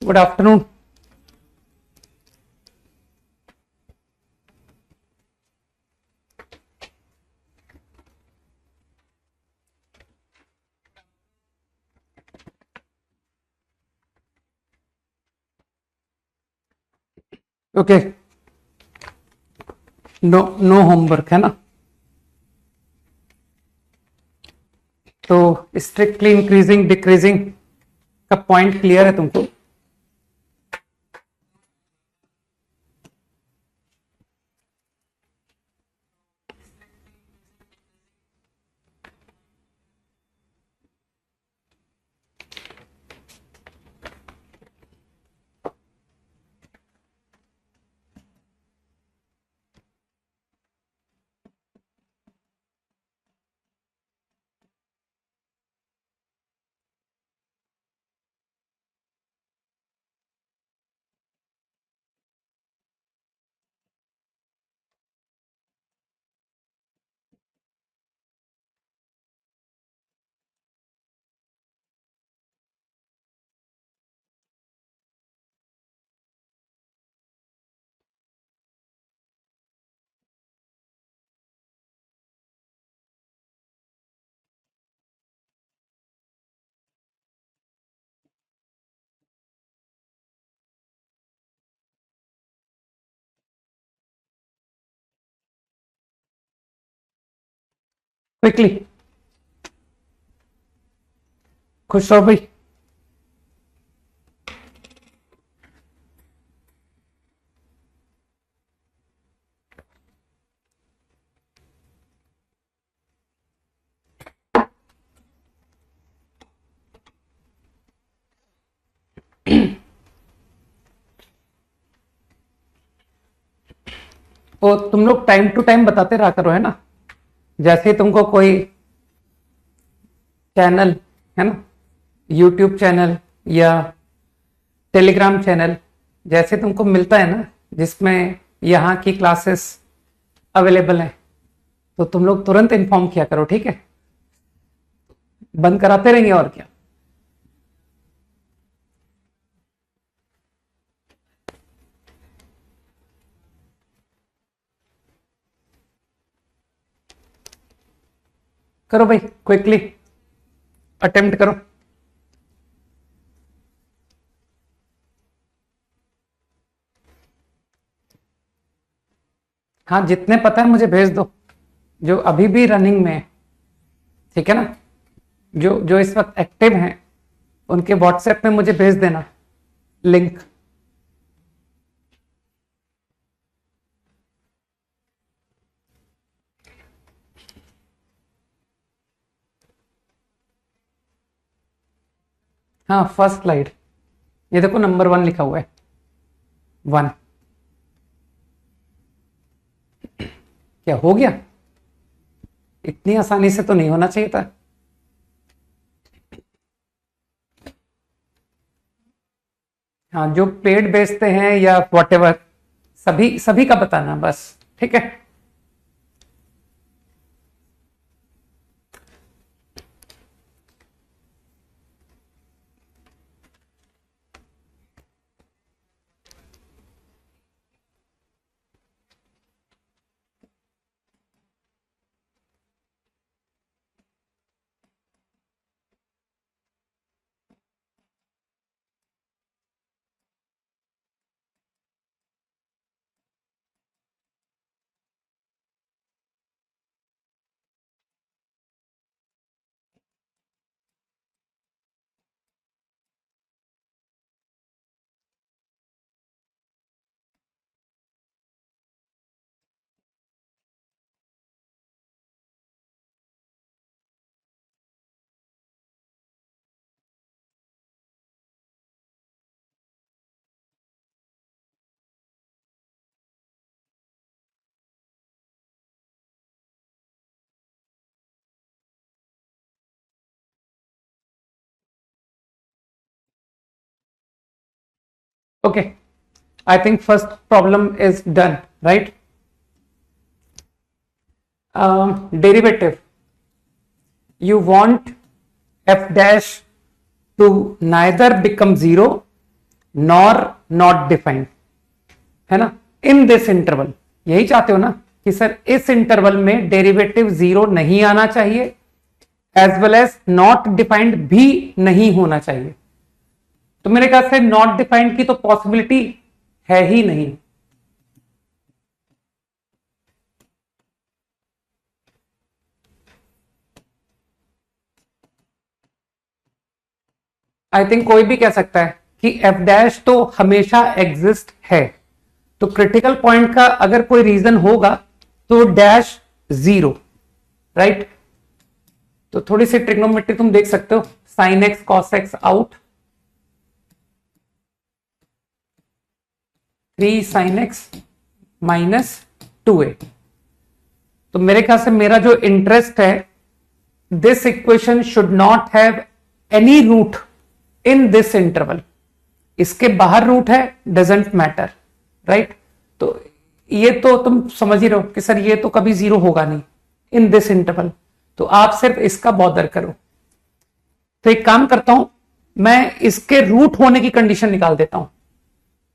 Good afternoon. Okay, no homework है ना, तो स्ट्रिक्टली इंक्रीजिंग डिक्रीजिंग का पॉइंट क्लियर है तुमको? क्विकली, खुश रहो भाई। तो तुम लोग टाइम टू टाइम बताते रहा करो, है ना। जैसे तुमको कोई चैनल, है ना, यूट्यूब चैनल या टेलीग्राम चैनल जैसे तुमको मिलता है ना, जिसमें यहाँ की क्लासेस अवेलेबल हैं, तो तुम लोग तुरंत इन्फॉर्म किया करो, ठीक है। बंद कराते रहेंगे और क्या। करो भाई, क्विकली अटेम्प्ट करो। हाँ, जितने पता है मुझे भेज दो, जो अभी भी रनिंग में है, ठीक है ना। जो जो इस वक्त एक्टिव हैं उनके व्हाट्सएप में मुझे भेज देना लिंक। हाँ, फर्स्ट स्लाइड, ये देखो नंबर 1 लिखा हुआ है, 1। क्या हो गया? इतनी आसानी से तो नहीं होना चाहिए था। हाँ, जो पेड बेचते हैं या व्हाटएवर, सभी सभी का बताना बस, ठीक है। Okay, I think first problem is done, right? Derivative. You want f dash to neither become 0 nor not defined, है ना, इन दिस इंटरवल। यही चाहते हो ना कि सर इस इंटरवल में डेरिवेटिव जीरो नहीं आना चाहिए, as well as not defined भी नहीं होना चाहिए। तो मेरे ख्याल से नॉट डिफाइंड की तो पॉसिबिलिटी है ही नहीं। आई थिंक कोई भी कह सकता है कि एफ डैश तो हमेशा एग्जिस्ट है, तो क्रिटिकल पॉइंट का अगर कोई रीजन होगा तो डैश जीरो, राइट। तो थोड़ी सी ट्रिग्नोमेट्री तुम देख सकते हो, sine x cos x out, 3 sine x minus 2a। तो मेरे ख्याल से मेरा जो इंटरेस्ट है, this equation should not have any root in this interval. इसके बाहर रूट है, डजेंट मैटर, राइट। तो ये तो तुम समझ ही रहो कि सर ये तो कभी जीरो होगा नहीं इन दिस इंटरवल, तो आप सिर्फ इसका बॉदर करो। तो एक काम करता हूं, मैं इसके रूट होने की कंडीशन निकाल देता हूं।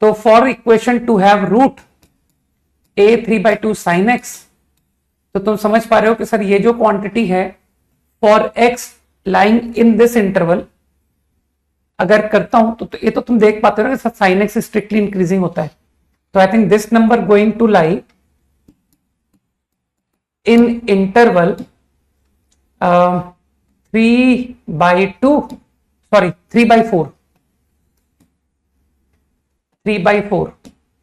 तो for equation to have root a 3/2 sine x, तो तुम समझ पा रहे हो कि सर ये जो क्वांटिटी है for x lying in this interval, अगर करता हूं तो ये तो तुम देख पाते हो ना कि साइन एक्स स्ट्रिक्टली इंक्रीजिंग होता है। तो I think this number going to lie in interval 3/2, sorry 3/4, 3/4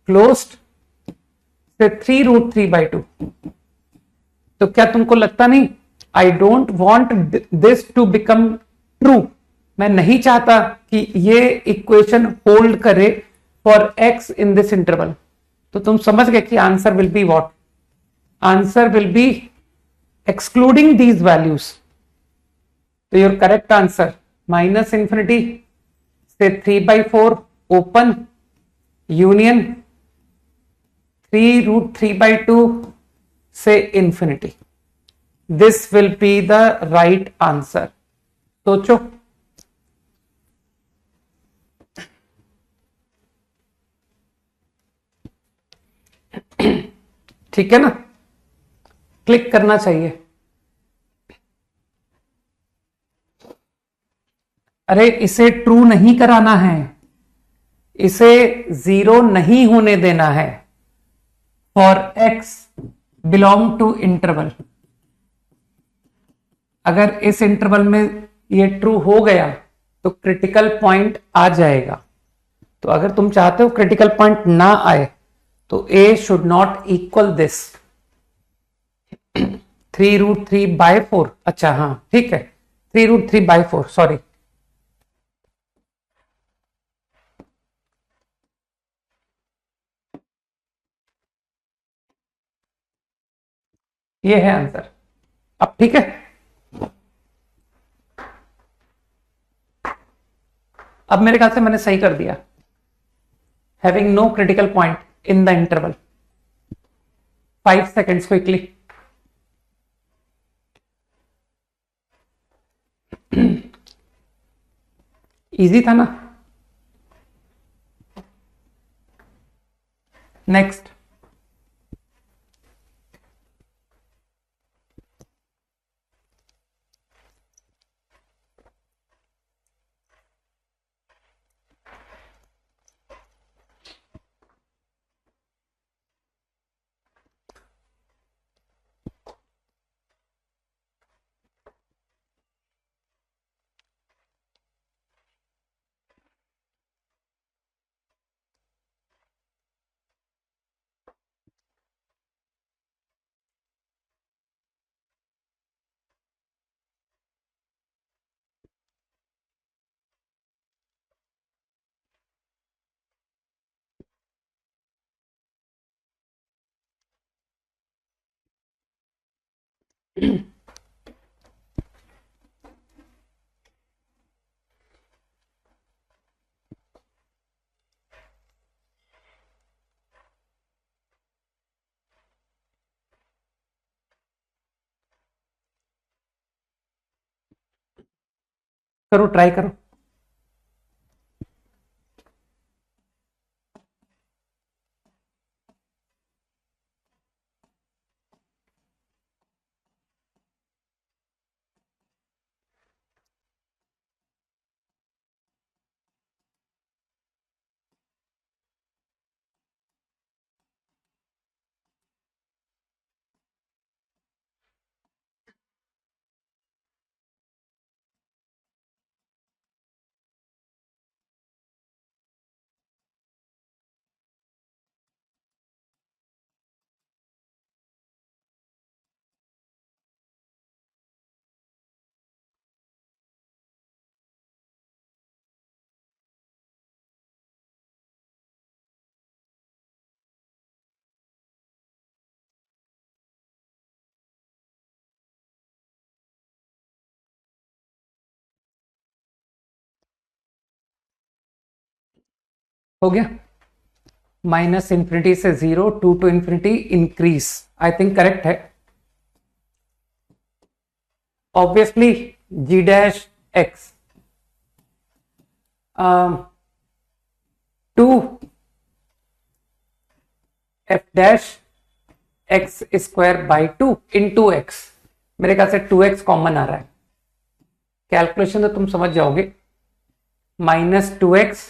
closed से 3√3/2। तो क्या तुमको लगता नहीं, I don't want this to become true, मैं नहीं चाहता कि ये इक्वेशन होल्ड करे for x in this interval. तो तुम समझ गए कि answer will be what, answer will be excluding these values. तो your correct answer minus infinity से 3/4 ओपन यूनियन 3√3/2 से infinity, this will be the right answer. सोचो। ठीक है ना, क्लिक करना चाहिए। अरे इसे ट्रू नहीं कराना है, इसे जीरो नहीं होने देना है for x belong to interval. अगर इस इंटरवल में ये ट्रू हो गया तो क्रिटिकल पॉइंट आ जाएगा। तो अगर तुम चाहते हो क्रिटिकल पॉइंट ना आए तो ए शुड नॉट इक्वल दिस 3√3/4। अच्छा हाँ ठीक है, 3√3/4, सॉरी। ये है आंसर। अब ठीक है, अब मेरे ख्याल से मैंने सही कर दिया। Having no critical point in the interval. 5 seconds quickly. Easy था ना। नेक्स्ट, करो, ट्राई करो। हो गया, माइनस इंफिनिटी से 0, 2 to infinity increase, I think correct है। Obviously g dash x 2 f dash x square by 2 into x, मेरे ख्याल से 2x कॉमन आ रहा है, कैलकुलेशन तो तुम समझ जाओगे। Minus 2x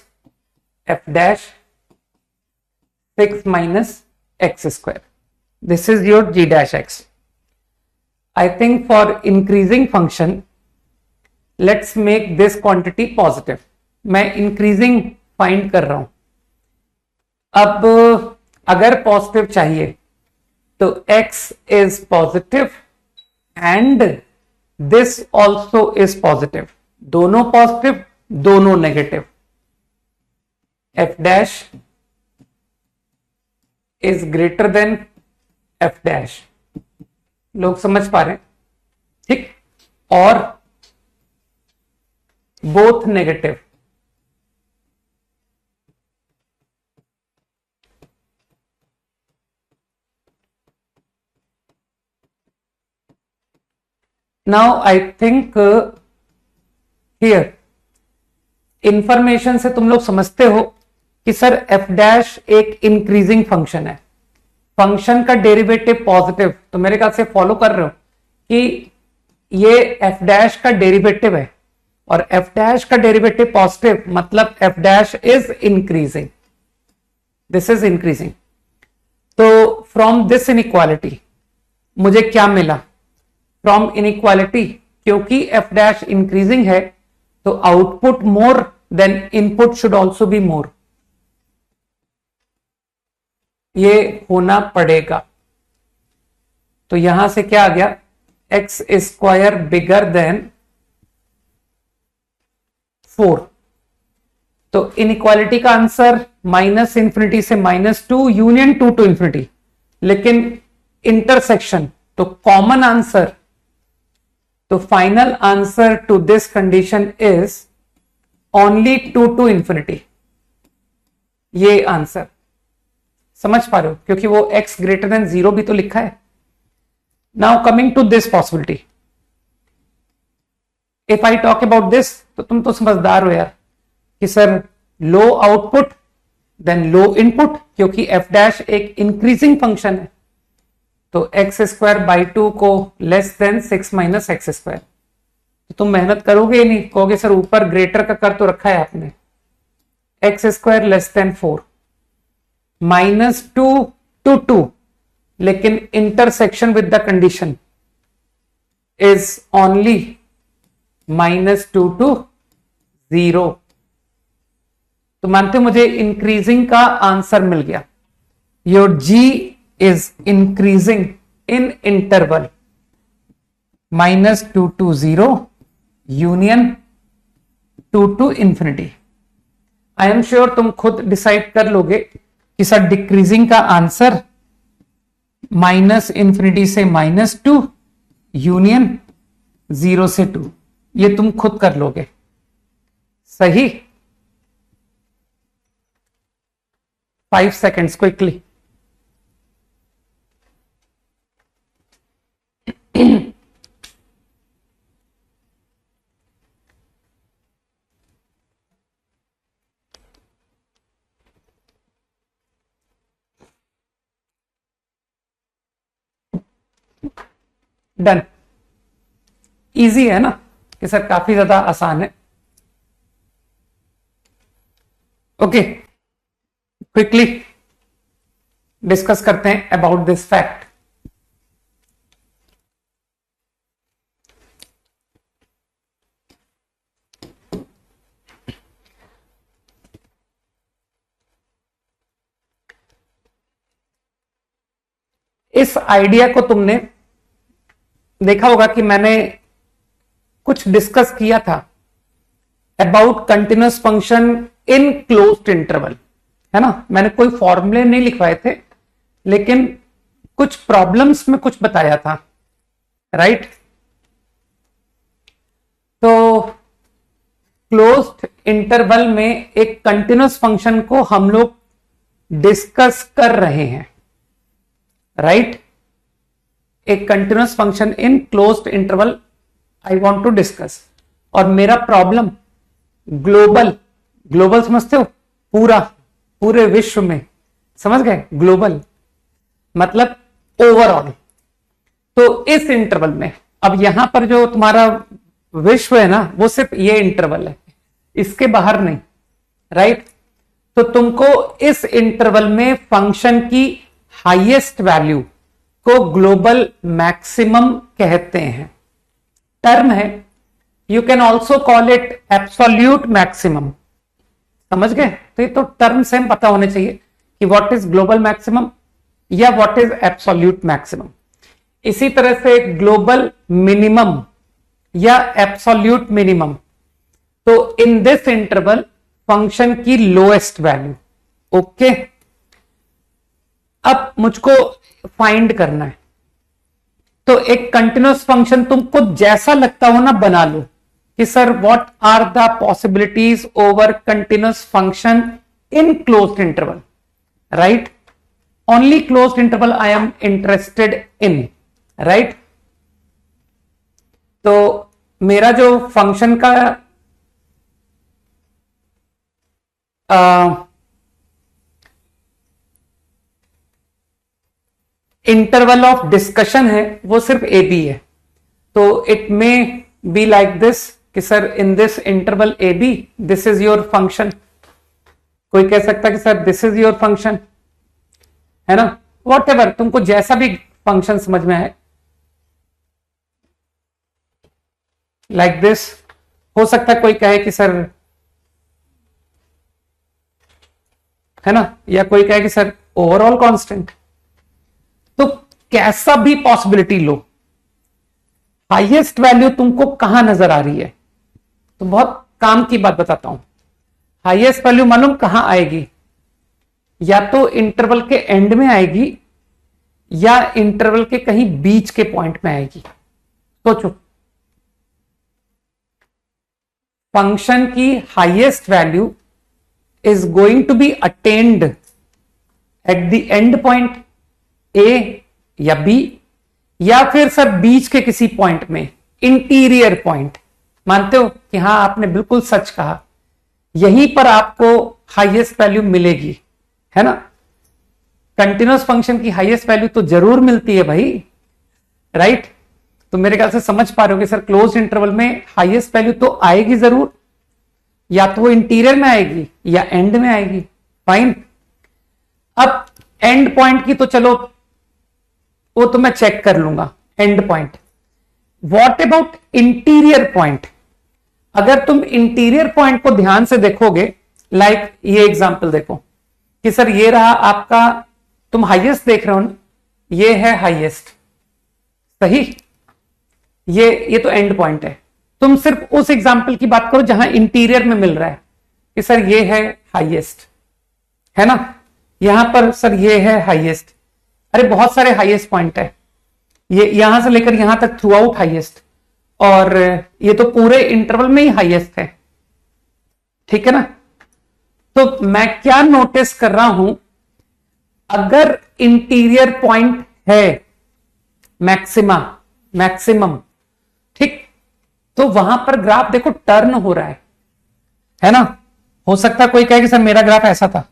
f dash 6 minus x square, this is your g dash x. I think for increasing function, let's make this quantity positive. मैं increasing find कर रहा हूं। अब अगर positive चाहिए तो x is positive and this also is positive, दोनों positive दोनों negative, f dash is greater than f dash, लोग समझ पा रहे हैं? ठीक, और both negative, now I think here information से तुम लोग समझते हो कि सर एफ डैश एक इंक्रीजिंग फंक्शन है, फंक्शन का डेरिवेटिव पॉजिटिव, तो मेरे ख्याल से फॉलो कर रहे हो कि ये एफ डैश का डेरिवेटिव है और एफ डैश का डेरिवेटिव पॉजिटिव, मतलब F dash is increasing, this is increasing. तो फ्रॉम दिस इनइक्वालिटी मुझे क्या मिला? फ्रॉम इनइक्वालिटी, क्योंकि एफ डैश इंक्रीजिंग है तो output more than input should also be more, ये होना पड़ेगा। तो यहां से क्या आ गया? X square bigger than 4। तो इनइक्वालिटी का आंसर माइनस इंफिनिटी से -2 यूनियन 2 टू इंफिनिटी, लेकिन इंटरसेक्शन तो कॉमन आंसर, तो final answer to this condition is only 2 to infinity, ये आंसर समझ पा रहे हो, क्योंकि वो x ग्रेटर देन 0 भी तो लिखा है। Now coming to this possibility, if I talk about this, तो तुम तो समझदार हो यार कि sir low output then low input, क्योंकि f डैश एक इंक्रीजिंग फंक्शन है, तो एक्स स्क्वायर बाई 2 को less than 6 minus x square, तो तुम मेहनत करोगे ही नहीं, कहोगे सर ऊपर ग्रेटर का कर तो रखा है आपने, x square less than 4, -2 to 2, लेकिन intersection with the condition is only -2 to 0। तो मानते हो मुझे इंक्रीजिंग का आंसर मिल गया। Your g is increasing in interval -2 to 0 union 2 to infinity. I am sure तुम खुद डिसाइड कर लोगे कि सर डिक्रीजिंग का आंसर माइनस इंफिनिटी से -2 यूनियन 0 से 2, ये तुम खुद कर लोगे। सही, 5 seconds क्विकली। डन, इजी है ना कि सर काफी ज्यादा आसान है। ओके, क्विकली डिस्कस करते हैं अबाउट दिस फैक्ट। इस आइडिया को तुमने देखा होगा कि मैंने कुछ डिस्कस किया था about continuous function in closed interval, है ना। मैंने कोई फॉर्मूले नहीं लिखवाए थे, लेकिन कुछ प्रॉब्लम्स में कुछ बताया था, राइट। तो क्लोज्ड इंटरवल में एक कंटिन्यूस फंक्शन को हम लोग डिस्कस कर रहे हैं, राइट? एक continuous function in closed interval I want to discuss. और मेरा प्रॉब्लम ग्लोबल, ग्लोबल समझते हो? पूरा, पूरे विश्व में, समझ गए? ग्लोबल मतलब ओवरऑल। तो इस इंटरवल में, अब यहां पर जो तुम्हारा विश्व है ना, वो सिर्फ ये इंटरवल है, इसके बाहर नहीं, राइट? तो तुमको इस इंटरवल में फंक्शन की हाईएस्ट वैल्यू को ग्लोबल मैक्सिमम कहते हैं। टर्म है, you can also call it absolute maximum. समझ गए? तो ये तो टर्म से हम पता होने चाहिए कि व्हाट इज ग्लोबल मैक्सिमम या व्हाट इज एब्सोल्यूट मैक्सिमम। इसी तरह से ग्लोबल मिनिमम या एब्सोल्यूट मिनिमम, तो इन दिस इंटरवल फंक्शन की लोएस्ट वैल्यू। ओके, अब मुझको फाइंड करना है। तो एक कंटिन्यूस फंक्शन तुमको जैसा लगता हो ना बना लो कि sir what are the possibilities over continuous function in closed interval, right? Only closed interval I am interested in, right? तो मेरा जो फंक्शन का इंटरवल ऑफ डिस्कशन है वो सिर्फ ए बी है। तो it may be like this कि sir in this interval A B this is your function. कोई कह सकता है कि sir this is your function, है ना? वॉट एवर, तुमको जैसा भी फंक्शन समझ में आए, लाइक दिस। हो सकता है कोई कहे कि सर, है ना, या कोई कहे कि सर ओवरऑल कांस्टेंट। तो कैसा भी पॉसिबिलिटी लो, हाईएस्ट वैल्यू तुमको कहां नजर आ रही है? तो बहुत काम की बात बताता हूं। हाईएस्ट वैल्यू मालूम कहां आएगी? या तो इंटरवल के एंड में आएगी या इंटरवल के कहीं बीच के पॉइंट में आएगी। सोचो, फंक्शन की highest value is going to be attained at the end point A या B, या फिर सर बीच के किसी पॉइंट में, इंटीरियर पॉइंट। मानते हो कि हाँ, आपने बिल्कुल सच कहा, यहीं पर आपको हाईएस्ट वैल्यू मिलेगी, है ना? कंटिन्यूस फंक्शन की हाईएस्ट वैल्यू तो जरूर मिलती है भाई, राइट? तो मेरे ख्याल से समझ पा रहे हो कि सर क्लोज इंटरवल में हाईएस्ट वैल्यू तो आएगी जरूर, या तो वो इंटीरियर में आएगी या एंड में आएगी। फाइन। अब एंड पॉइंट की तो चलो वो तो मैं चेक कर लूंगा, and point. What about interior point? अगर तुम इंटीरियर पॉइंट को ध्यान से देखोगे, लाइक ये एग्जांपल देखो कि सर ये रहा आपका, तुम हाईएस्ट देख रहे हो ना, ये है हाईएस्ट, सही? ये तो एंड पॉइंट है। तुम सिर्फ उस एग्जाम्पल की बात करो जहां इंटीरियर में मिल रहा है कि सर ये है हाईएस्ट, है ना? यहां पर सर ये है हाईएस्ट। अरे बहुत सारे हाईएस्ट पॉइंट है, ये यहां से लेकर यहां तक थ्रू आउट हाईएस्ट, और ये तो पूरे इंटरवल में ही हाईएस्ट है, ठीक है ना? तो मैं क्या नोटिस कर रहा हूं, अगर इंटीरियर पॉइंट है मैक्सिमम, ठीक, तो वहां पर ग्राफ देखो टर्न हो रहा है ना? हो सकता है कोई कहे कि सर मेरा ग्राफ ऐसा था,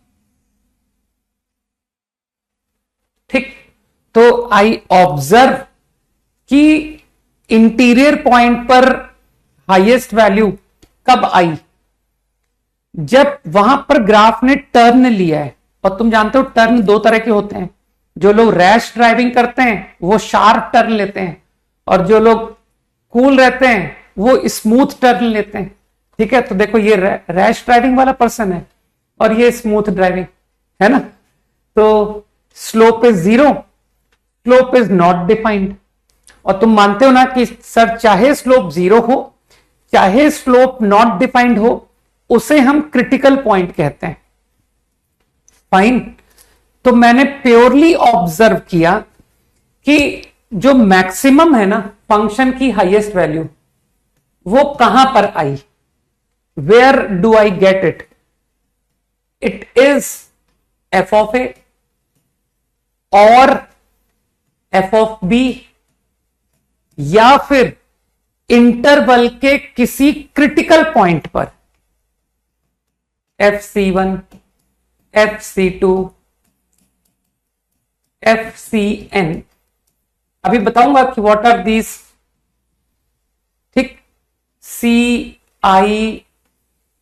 ठीक? तो आई ऑब्जर्व कि इंटीरियर पॉइंट पर हाईएस्ट वैल्यू कब आई? जब वहां पर ग्राफ ने टर्न लिया है। और तुम जानते हो टर्न दो तरह के होते हैं, जो लोग रैश ड्राइविंग करते हैं वो शार्प टर्न लेते हैं, और जो लोग कूल रहते हैं वो स्मूथ टर्न लेते हैं, ठीक है? तो देखो ये रैश ड्राइविंग वाला पर्सन है और ये स्मूथ ड्राइविंग, है ना? तो slope is 0, slope is not defined. और तुम मानते हो ना कि सर चाहे स्लोप 0 हो चाहे स्लोप नॉट डिफाइंड हो, उसे हम क्रिटिकल पॉइंट कहते हैं। फाइन। तो मैंने प्योरली ऑब्जर्व किया कि जो मैक्सिमम है ना फंक्शन की हाईएस्ट वैल्यू, वो कहां पर आई? where do I get it? It is f of a और f of b, या फिर इंटरवल के किसी क्रिटिकल पॉइंट पर fc1, fc2, fcn। अभी बताऊंगा कि व्हाट आर दीज। ठीक, see I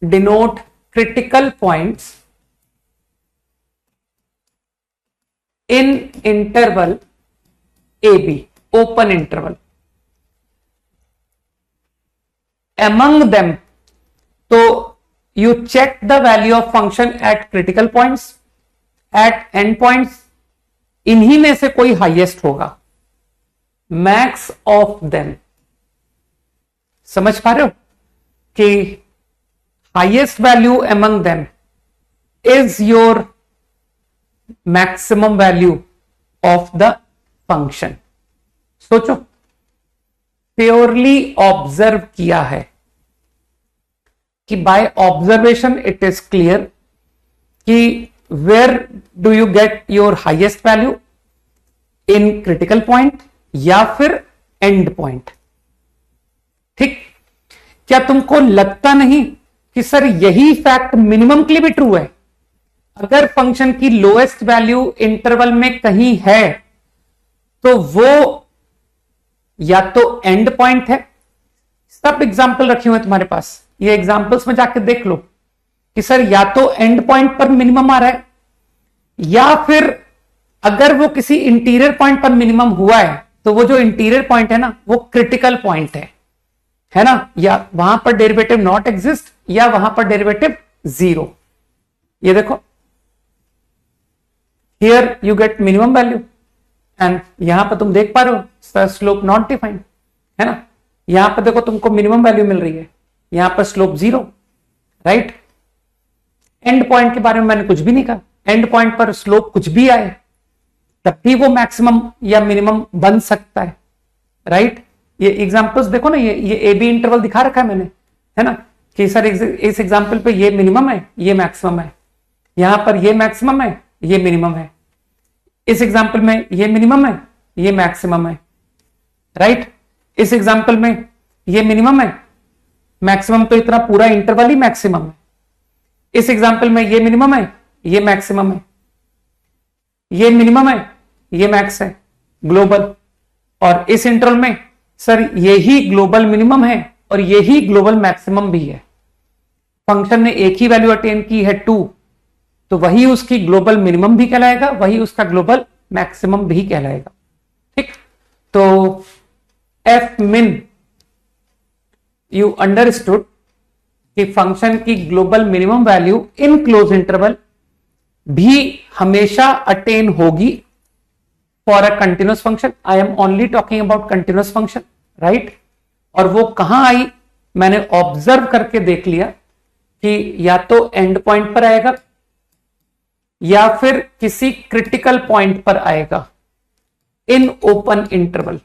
denote critical points in interval A B, open interval. among them, तो you check the value of function at critical points, at end points, इन्हीं में से कोई highest होगा, max of them। समझ पा रहे हो कि highest value among them is your maximum value of the function। सोचो, प्योरली ऑब्जर्व किया है कि by observation it is clear कि where do you get your highest value, in critical point या फिर एंड पॉइंट। ठीक, क्या तुमको लगता नहीं कि सर यही फैक्ट मिनिमम के लिए भी ट्रू है? अगर फंक्शन की लोएस्ट वैल्यू इंटरवल में कहीं है तो वो या तो एंड पॉइंट है। सब एग्जाम्पल रखे हुए तुम्हारे पास, ये एग्जाम्पल्स में जाके देख लो कि सर या तो एंड पॉइंट पर मिनिमम आ रहा है, या फिर अगर वो किसी इंटीरियर पॉइंट पर मिनिमम हुआ है तो वो जो इंटीरियर पॉइंट है ना वो क्रिटिकल पॉइंट है ना, या वहां पर डेरिवेटिव नॉट एग्जिस्ट या वहां पर डेरिवेटिव जीरो। ये देखो, here you get minimum value and यहां पर तुम देख पा रहे हो स्लोप नॉट डिफाइंड, है ना। यहां पर देखो तुमको मिनिमम वैल्यू मिल रही है, यहां पर slope zero, right. And point के बारे में मैंने कुछ भी नहीं कहा, एंड पॉइंट पर स्लोप कुछ भी आए तब भी वो मैक्सिमम या मिनिमम बन सकता है, राइट। ये एग्जांपल्स देखो ना, ये ए बी इंटरवल दिखा रखा है मैंने, है ना, कि सर इस एग्जांपल पे ये मिनिमम है ये मैक्सिमम है, यहां पर ये मैक्सिमम है ये मिनिमम है, इस एग्जांपल में ये मिनिमम है ये मैक्सिमम है, राइट। इस एग्जांपल में ये मिनिमम है, मैक्सिमम तो इतना पूरा इंटरवल ही मैक्सिमम है। इस एग्जांपल में ये मिनिमम है ये मैक्सिमम है, ये मिनिमम है ये मैक्स है ग्लोबल, और इस इंटरवल में सर यही ग्लोबल मिनिमम है और यही ग्लोबल मैक्सिमम भी है। फंक्शन ने एक ही वैल्यू अटेन की है 2, तो वही उसकी ग्लोबल मिनिमम भी कहलाएगा, वही उसका ग्लोबल मैक्सिमम भी कहलाएगा। ठीक, तो एफ मिन यू अंडरस्टूड कि फंक्शन की global minimum value in close interval भी हमेशा अटेन होगी for a continuous function. I am only talking about continuous function, right. और वो कहां आई, मैंने ऑब्जर्व करके देख लिया कि या तो एंड पॉइंट पर आएगा या फिर किसी क्रिटिकल पॉइंट पर आएगा इन ओपन इंटरवल,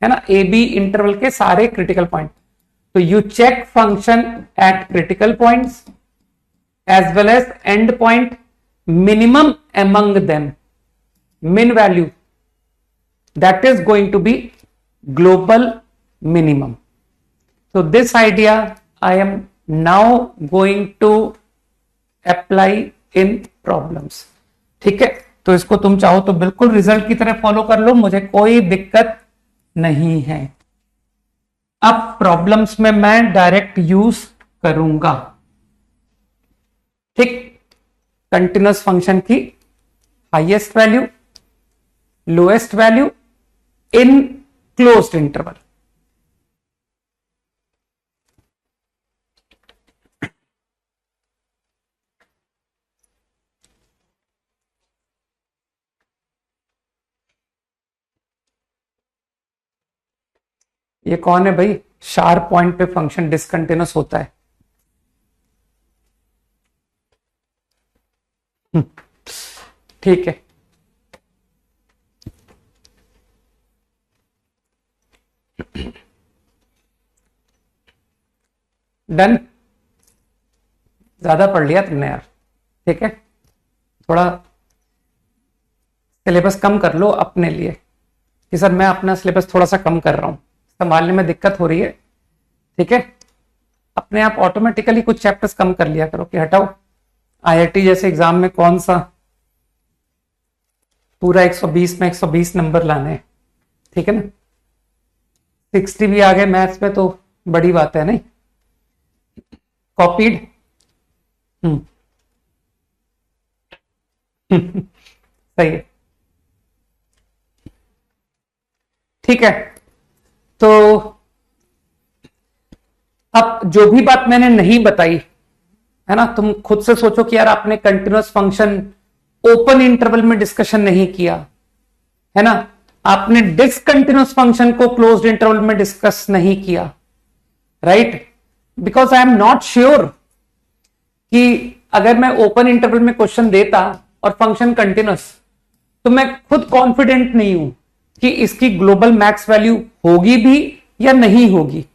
है ना, ए बी इंटरवल के सारे क्रिटिकल पॉइंट। तो you check function at critical points as well as end point, minimum among them, min value that is going to be global minimum. So this idea I am now going to apply in problems. ठीक है, तो इसको तुम चाहो तो बिल्कुल result की तरह फॉलो कर लो, मुझे कोई दिक्कत नहीं है। अब प्रॉब्लम्स में मैं डायरेक्ट यूज करूंगा। ठीक, कंटिन्यूअस फंक्शन की highest value, lowest value in closed interval. ये कौन है भाई, शार्प पॉइंट पे फंक्शन डिसकंटिन्यूअस होता है। ठीक है, डन। ज्यादा पढ़ लिया तुमने यार, ठीक है, थोड़ा सिलेबस कम कर लो अपने लिए कि सर मैं अपना सिलेबस थोड़ा सा कम कर रहा हूं, संभालने में दिक्कत हो रही है, ठीक है। अपने आप ऑटोमेटिकली कुछ चैप्टर्स कम कर लिया करो कि हटाओ, आईआईटी जैसे एग्जाम में कौन सा पूरा 120 में 120 नंबर लाने हैं, ठीक है ना। 60 भी आ गए मैथ्स में तो बड़ी बात है नहीं। कॉपीड सही है, ठीक है। तो अब जो भी बात मैंने नहीं बताई है ना, तुम खुद से सोचो कि यार आपने कंटिन्यूअस फंक्शन ओपन इंटरवल में डिस्कशन नहीं किया है ना, आपने डिसकंटिन्यूअस फंक्शन को क्लोज्ड इंटरवल में डिस्कस नहीं किया, right. Because I am not sure कि अगर मैं ओपन इंटरवल में क्वेश्चन देता और फंक्शन कंटिन्यूअस, तो मैं खुद कॉन्फिडेंट नहीं हूं कि इसकी ग्लोबल मैक्स वैल्यू होगी भी या नहीं होगी,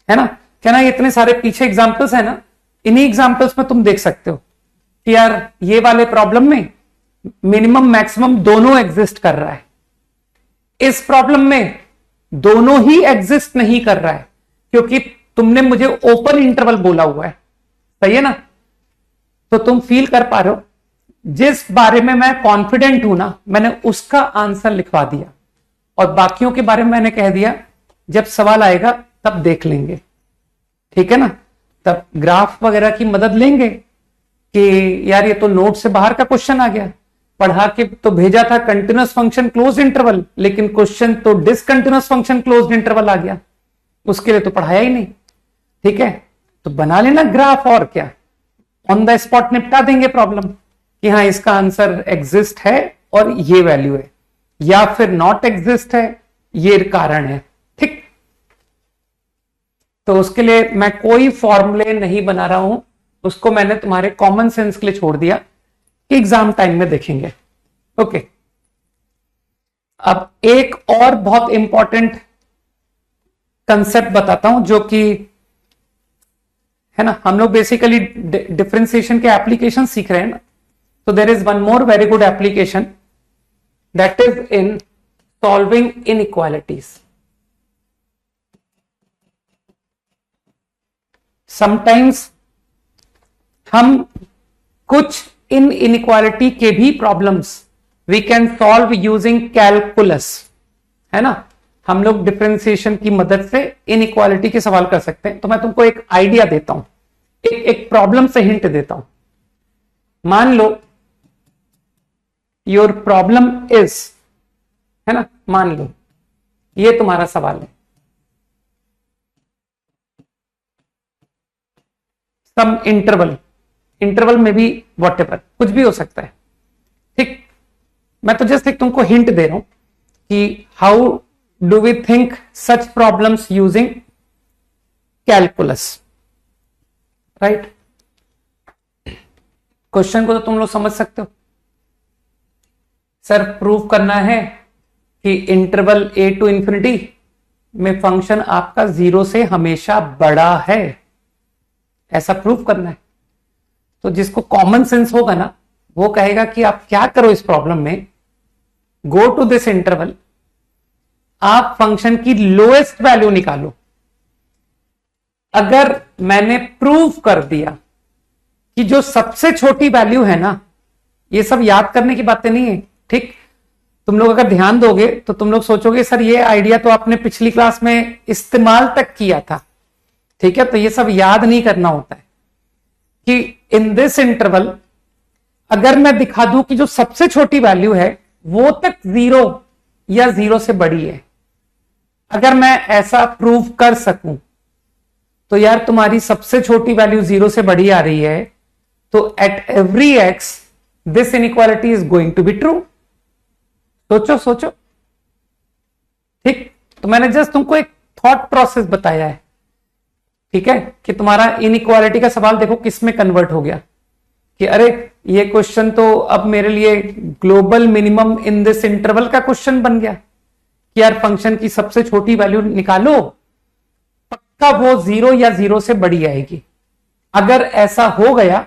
है ना। क्या ना, इतने सारे पीछे एग्जांपल्स है ना, इन्हीं एग्जांपल्स में तुम देख सकते हो कि यार ये वाले प्रॉब्लम में मिनिमम मैक्सिमम दोनों एग्जिस्ट कर रहा है, इस प्रॉब्लम में दोनों ही एग्जिस्ट नहीं कर रहा है क्योंकि तुमने मुझे ओपन इंटरवल बोला हुआ है, सही है ना। तो तुम फील कर पा रहे हो, जिस बारे में मैं कॉन्फिडेंट हूं ना, मैंने उसका आंसर लिखवा दिया और बाकियों के बारे में मैंने कह दिया जब सवाल आएगा तब देख लेंगे, ठीक है ना। तब ग्राफ वगैरह की मदद लेंगे कि यार ये तो नोट से बाहर का क्वेश्चन आ गया, पढ़ा के तो भेजा था कंटिन्यूअस फंक्शन क्लोज्ड इंटरवल, लेकिन क्वेश्चन तो डिसकंटिन्यूअस फंक्शन क्लोज्ड इंटरवल आ गया, उसके लिए तो पढ़ाया ही नहीं, ठीक है। तो बना लेना ग्राफ, और क्या, ऑन द स्पॉट निपटा देंगे प्रॉब्लम कि हाँ इसका आंसर एग्जिस्ट है और ये वैल्यू है, या फिर नॉट एग्जिस्ट है, ये कारण है, ठीक। तो उसके लिए मैं कोई फॉर्मूले नहीं बना रहा हूं, उसको मैंने तुम्हारे कॉमन सेंस के लिए छोड़ दिया कि एग्जाम टाइम में देखेंगे, ओके। अब एक और बहुत इंपॉर्टेंट कंसेप्ट बताता हूं जो कि है ना, हम लोग बेसिकली डिफरेंशिएशन के एप्लीकेशन सीख रहे हैं ना, तो there is one more very good application that is in solving inequalities. Sometimes हम कुछ इन इनइक्वालिटी के भी problems we can solve using calculus, है ना। हम लोग डिफरेंशिएशन की मदद से इनइक्वालिटी के सवाल कर सकते हैं। तो मैं तुमको एक आइडिया देता हूं, एक प्रॉब्लम से हिंट देता हूं। मान लो योर प्रॉब्लम इज, है ना, मान लो ये तुम्हारा सवाल है, सम इंटरवल में भी व्हाटएवर कुछ भी हो सकता है, ठीक। मैं तो जस्ट एक तुमको हिंट दे रहा हूं कि how do we think such problems using calculus, right. Question को तो तुम लोग समझ सकते हो, सर प्रूव करना है कि इंटरवल a टू इंफिनिटी में फंक्शन आपका 0 से हमेशा बड़ा है, ऐसा प्रूव करना है। तो जिसको कॉमन सेंस होगा ना, वो कहेगा कि आप क्या करो इस प्रॉब्लम में, गो टू दिस इंटरवल, आप फंक्शन की लोएस्ट वैल्यू निकालो। अगर मैंने प्रूव कर दिया कि जो सबसे छोटी वैल्यू है ना, ये सब याद करने की बातें नहीं है, ठीक। तुम लोग अगर ध्यान दोगे तो तुम लोग सोचोगे सर ये आइडिया तो आपने पिछली क्लास में इस्तेमाल तक किया था, ठीक है। तो ये सब याद नहीं करना होता है कि इन दिस इंटरवल अगर मैं दिखा दूं कि जो सबसे छोटी वैल्यू है वो तक 0 या 0 से बड़ी है, अगर मैं ऐसा प्रूव कर सकूं तो यार तुम्हारी सबसे छोटी वैल्यू 0 से बड़ी आ रही है, तो at every x this inequality is going to be true. सोचो सोचो, ठीक। तो मैंने जस्ट तुमको एक थॉट प्रोसेस बताया है, ठीक है, कि तुम्हारा इनइक्वालिटी का सवाल देखो किस में कन्वर्ट हो गया कि अरे ये क्वेश्चन तो अब मेरे लिए global minimum in this interval का क्वेश्चन बन गया कि यार फंक्शन की सबसे छोटी वैल्यू निकालो, पक्का वो 0 या 0 से बड़ी आएगी। अगर ऐसा हो गया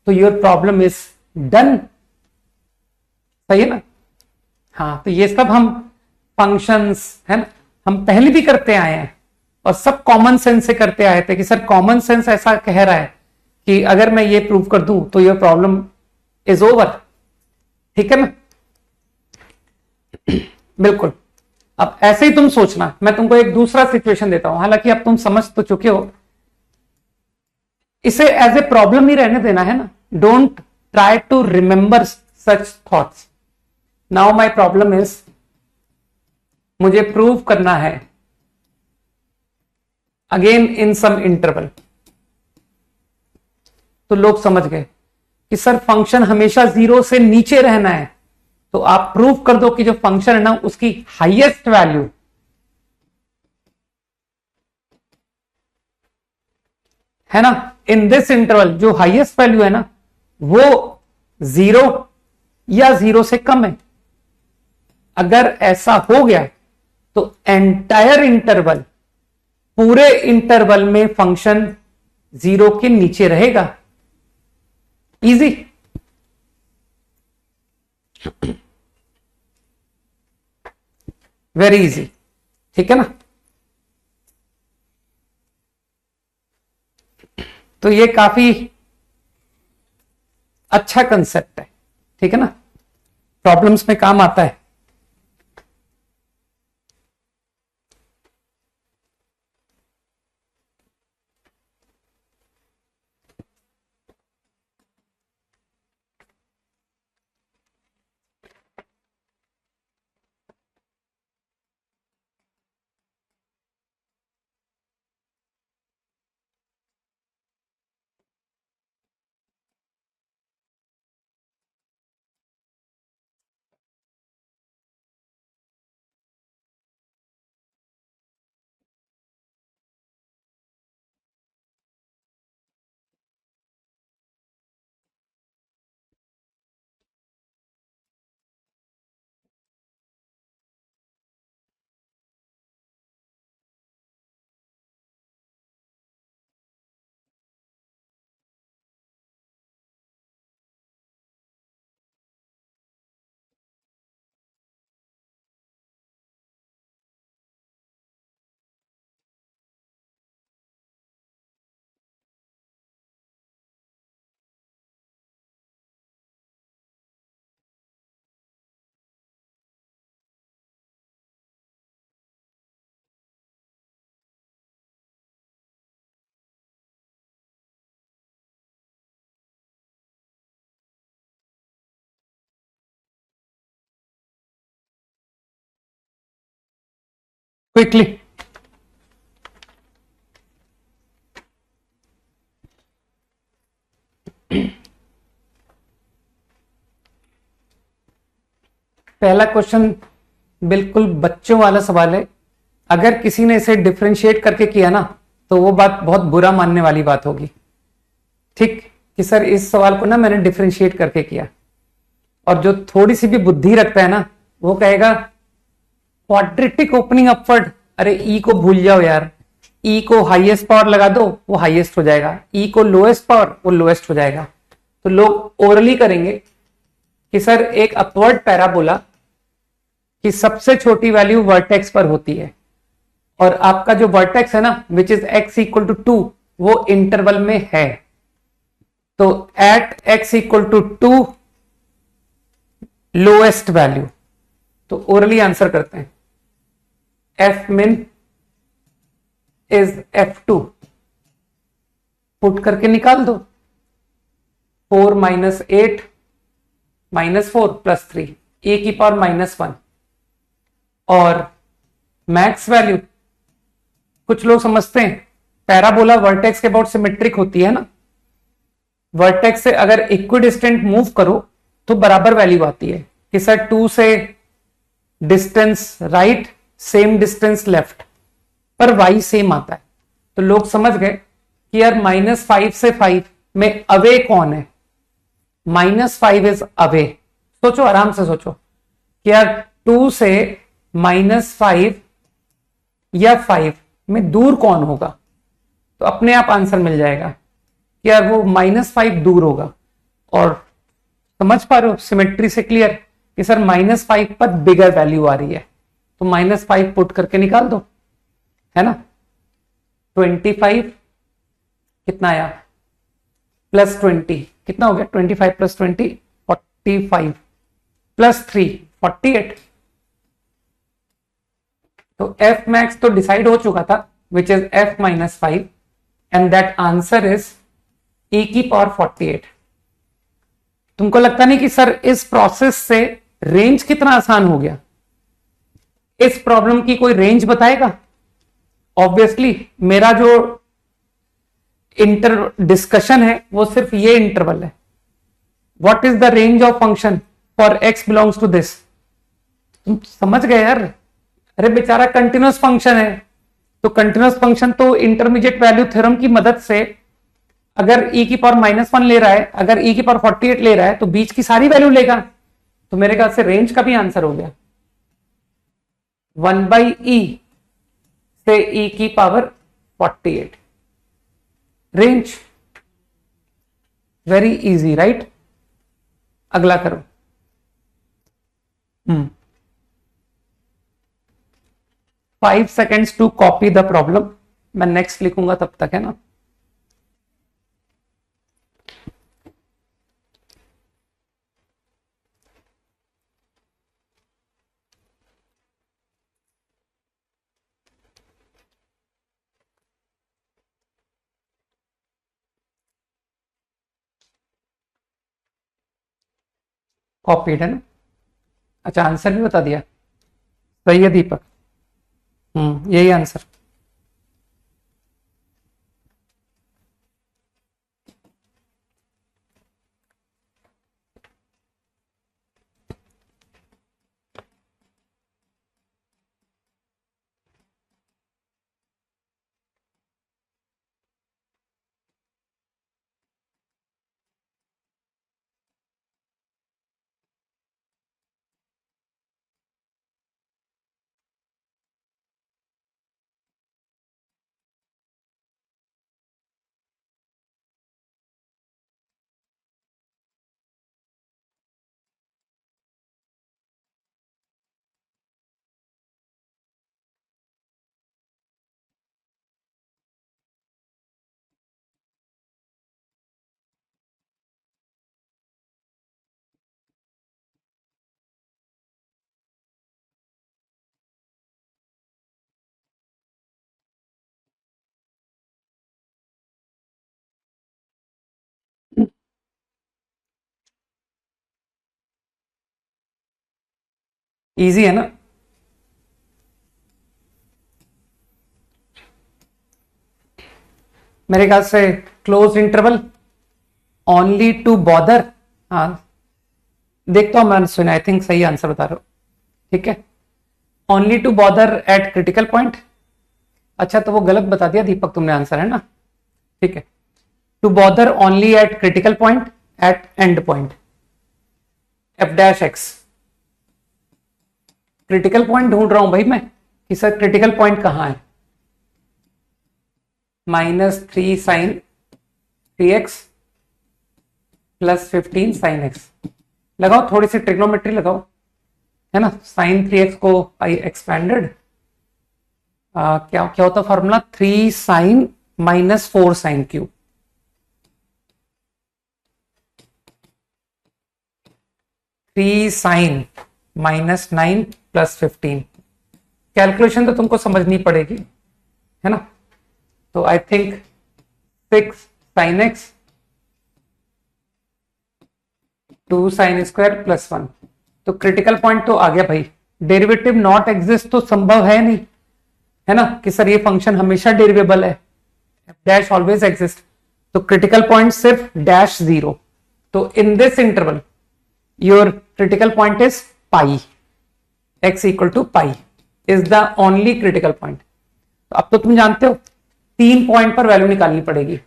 तो योर प्रॉब्लम इज डन। सही है ना? हाँ, तो ये सब हम फंक्शंस है ना, हम पहले भी करते आए हैं और सब कॉमन सेंस से करते आए थे कि सर कॉमन सेंस ऐसा कह रहा है कि अगर मैं ये प्रूव कर दूं तो योर प्रॉब्लम इज ओवर। ठीक है ना? बिल्कुल। अब ऐसे ही तुम सोचना, मैं तुमको एक दूसरा सिचुएशन देता हूं, हालांकि अब तुम समझ तो चुके हो, इसे एज ए प्रॉब्लम ही रहने देना है ना। Don't try to remember such thoughts. Now my problem is, मुझे प्रूव करना है अगेन इन सम इंटरवल। तो लोग समझ गए कि सर फंक्शन हमेशा 0 से नीचे रहना है, तो आप प्रूव कर दो कि जो फंक्शन है ना उसकी हाईएस्ट वैल्यू है ना इन दिस इंटरवल, जो हाईएस्ट वैल्यू है ना वो 0 या 0 से कम है। अगर ऐसा हो गया तो एंटायर इंटरवल, पूरे इंटरवल में फंक्शन 0 के नीचे रहेगा। इजी। Very easy. ठीक है ना? तो ये काफी अच्छा कंसेप्ट है। ठीक है ना? प्रॉब्लम्स में काम आता है। क्विकली, पहला क्वेश्चन बिल्कुल बच्चों वाला सवाल है। अगर किसी ने इसे डिफरेंशिएट करके किया ना तो वो बात बहुत बुरा मानने वाली बात होगी। ठीक, कि सर इस सवाल को ना मैंने डिफरेंशिएट करके किया। और जो थोड़ी सी भी बुद्धि रखता है ना वो कहेगा क्वाड्रेटिक ओपनिंग अपवर्ड, अरे ई को भूल जाओ यार, ई को हाईएस्ट पावर लगा दो वो हाईएस्ट हो जाएगा, ई को लोएस्ट पावर वो लोएस्ट हो जाएगा। तो लोग ओरली करेंगे कि सर एक अपवर्ड पैराबोला की सबसे छोटी वैल्यू वर्टेक्स पर होती है और आपका जो वर्टेक्स है ना which is x equal to 2 वो इंटरवल में है। तो at x equal to 2 lowest value, तो ओरली आंसर करते हैं F min is f2, put करके निकाल दो 4 माइनस 8 माइनस 4 प्लस 3 ए की पावर -1। और मैक्स वैल्यू कुछ लोग समझते हैं पैराबोला वर्टेक्स के अबाउट सिमेट्रिक होती है ना, वर्टेक्स से अगर इक्विडिस्टेंट मूव करो तो बराबर वैल्यू आती है कि सर 2 से distance right same distance left, पर y सेम आता है। तो लोग समझ गए कि यार -5 से 5 में अवे कौन है, -5 इज अवे। सोचो, आराम से सोचो कि यार 2 से -5 या 5 में दूर कौन होगा, तो अपने आप आंसर मिल जाएगा कि यार वो -5 दूर होगा। और समझ पा रहे हो सिमेट्री से क्लियर कि सर -5 पर बिगर वैल्यू आ रही है, तो -5 पुट करके निकाल दो, है ना। 25 कितना आया, +20 कितना हो गया, 25 + 20 45 +3 48। तो F max तो डिसाइड हो चुका था, which is F - 5 and that answer is e⁴48। तुमको लगता नहीं कि सर इस प्रोसेस से रेंज कितना आसान हो गया, इस प्रॉब्लम की कोई रेंज बताएगा। ऑब्वियसली मेरा जो डिस्कशन है वो सिर्फ ये इंटरवल है, what is the range of function for x belongs to this. तुम समझ गए यार, अरे बेचारा कंटिन्यूअस फंक्शन है, तो कंटिन्यूअस फंक्शन तो इंटरमीडिएट वैल्यू थ्योरम की मदद से अगर e⁻−1 ले रहा है, अगर e⁴48 ले रहा है, तो बीच की सारी वैल्यू लेगा। तो मेरे ख्याल से रेंज का भी आंसर हो गया, 1/e से e⁴48 range. Very easy right. अगला करो। 5 seconds to copy the problem, मैं नेक्स्ट लिखूंगा तब तक, है ना। कॉपीड है ना। अच्छा आंसर भी बता दिया, सही है दीपक। यही आंसर। इजी है ना। मेरे ख्याल से close interval only to bother, हाँ देखता हूं, मैंने सुना, आई थिंक सही आंसर बता रहा हूं, ठीक है। Only to bother at critical point. अच्छा तो वो गलत बता दिया दीपक तुमने आंसर, है ना, ठीक है। To bother only at critical point at end point f'(x). Critical point ढूंढ रहा हूं भाई मैं कि सर क्रिटिकल पॉइंट कहां है। -3 sin 3x +15 sin x। लगाओ थोड़ी सी ट्रिग्नोमेट्री लगाओ, है ना। sin 3x को आई एक्सपेंडेड, क्या क्या होता formula, 3 sin -4 sin cube. sin -9 +15। Calculation तो तुमको समझनी पड़ेगी, है ना। तो I think 6 sin x 2 sin square +1। तो क्रिटिकल पॉइंट तो आ गया भाई। डेरिवेटिव नॉट एग्जिस्ट तो संभव है नहीं, है ना, कि सर ये फंक्शन हमेशा डेरिवेबल है, डैश ऑलवेज एग्जिस्ट। तो क्रिटिकल पॉइंट सिर्फ -0। तो इन this interval your critical point is pi, x = pi is the only critical point. तो अब तो तुम जानते हो 3 पॉइंट पर वैल्यू निकालनी पड़ेगी।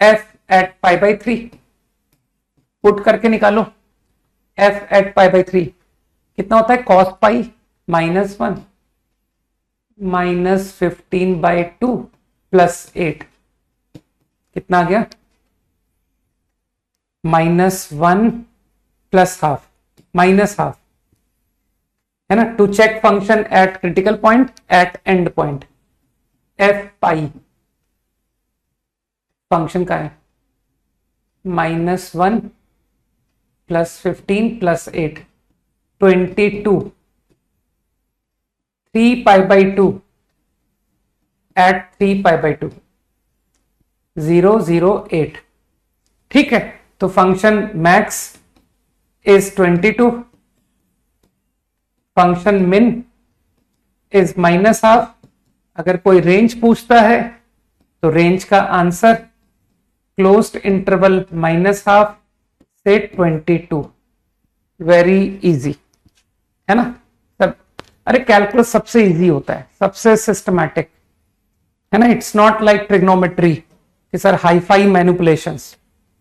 f at π/3 पुट करके निकालो। f at π/3 कितना होता है, cos π -1 -15/2 +8 कितना आ गया, -1 प्लस हाफ, माइनस हाफ, है ना, to check function at critical point at end point. F pi function का है -1 प्लस 15 प्लस 8, 22, 3π/2 एट 3π/2, 008। ठीक है, तो फंक्शन मैक्स इज 22, फंक्शन मिन इज माइनस हाफ। अगर कोई रेंज पूछता है तो रेंज का answer closed interval minus half से 22। वेरी इजी, है ना सब। अरे कैलकुलस सबसे इजी होता है, सबसे सिस्टमैटिक, है ना। इट्स नॉट लाइक ट्रिग्नोमेट्री कि सर हाईफाई मैनिपुलेशंस।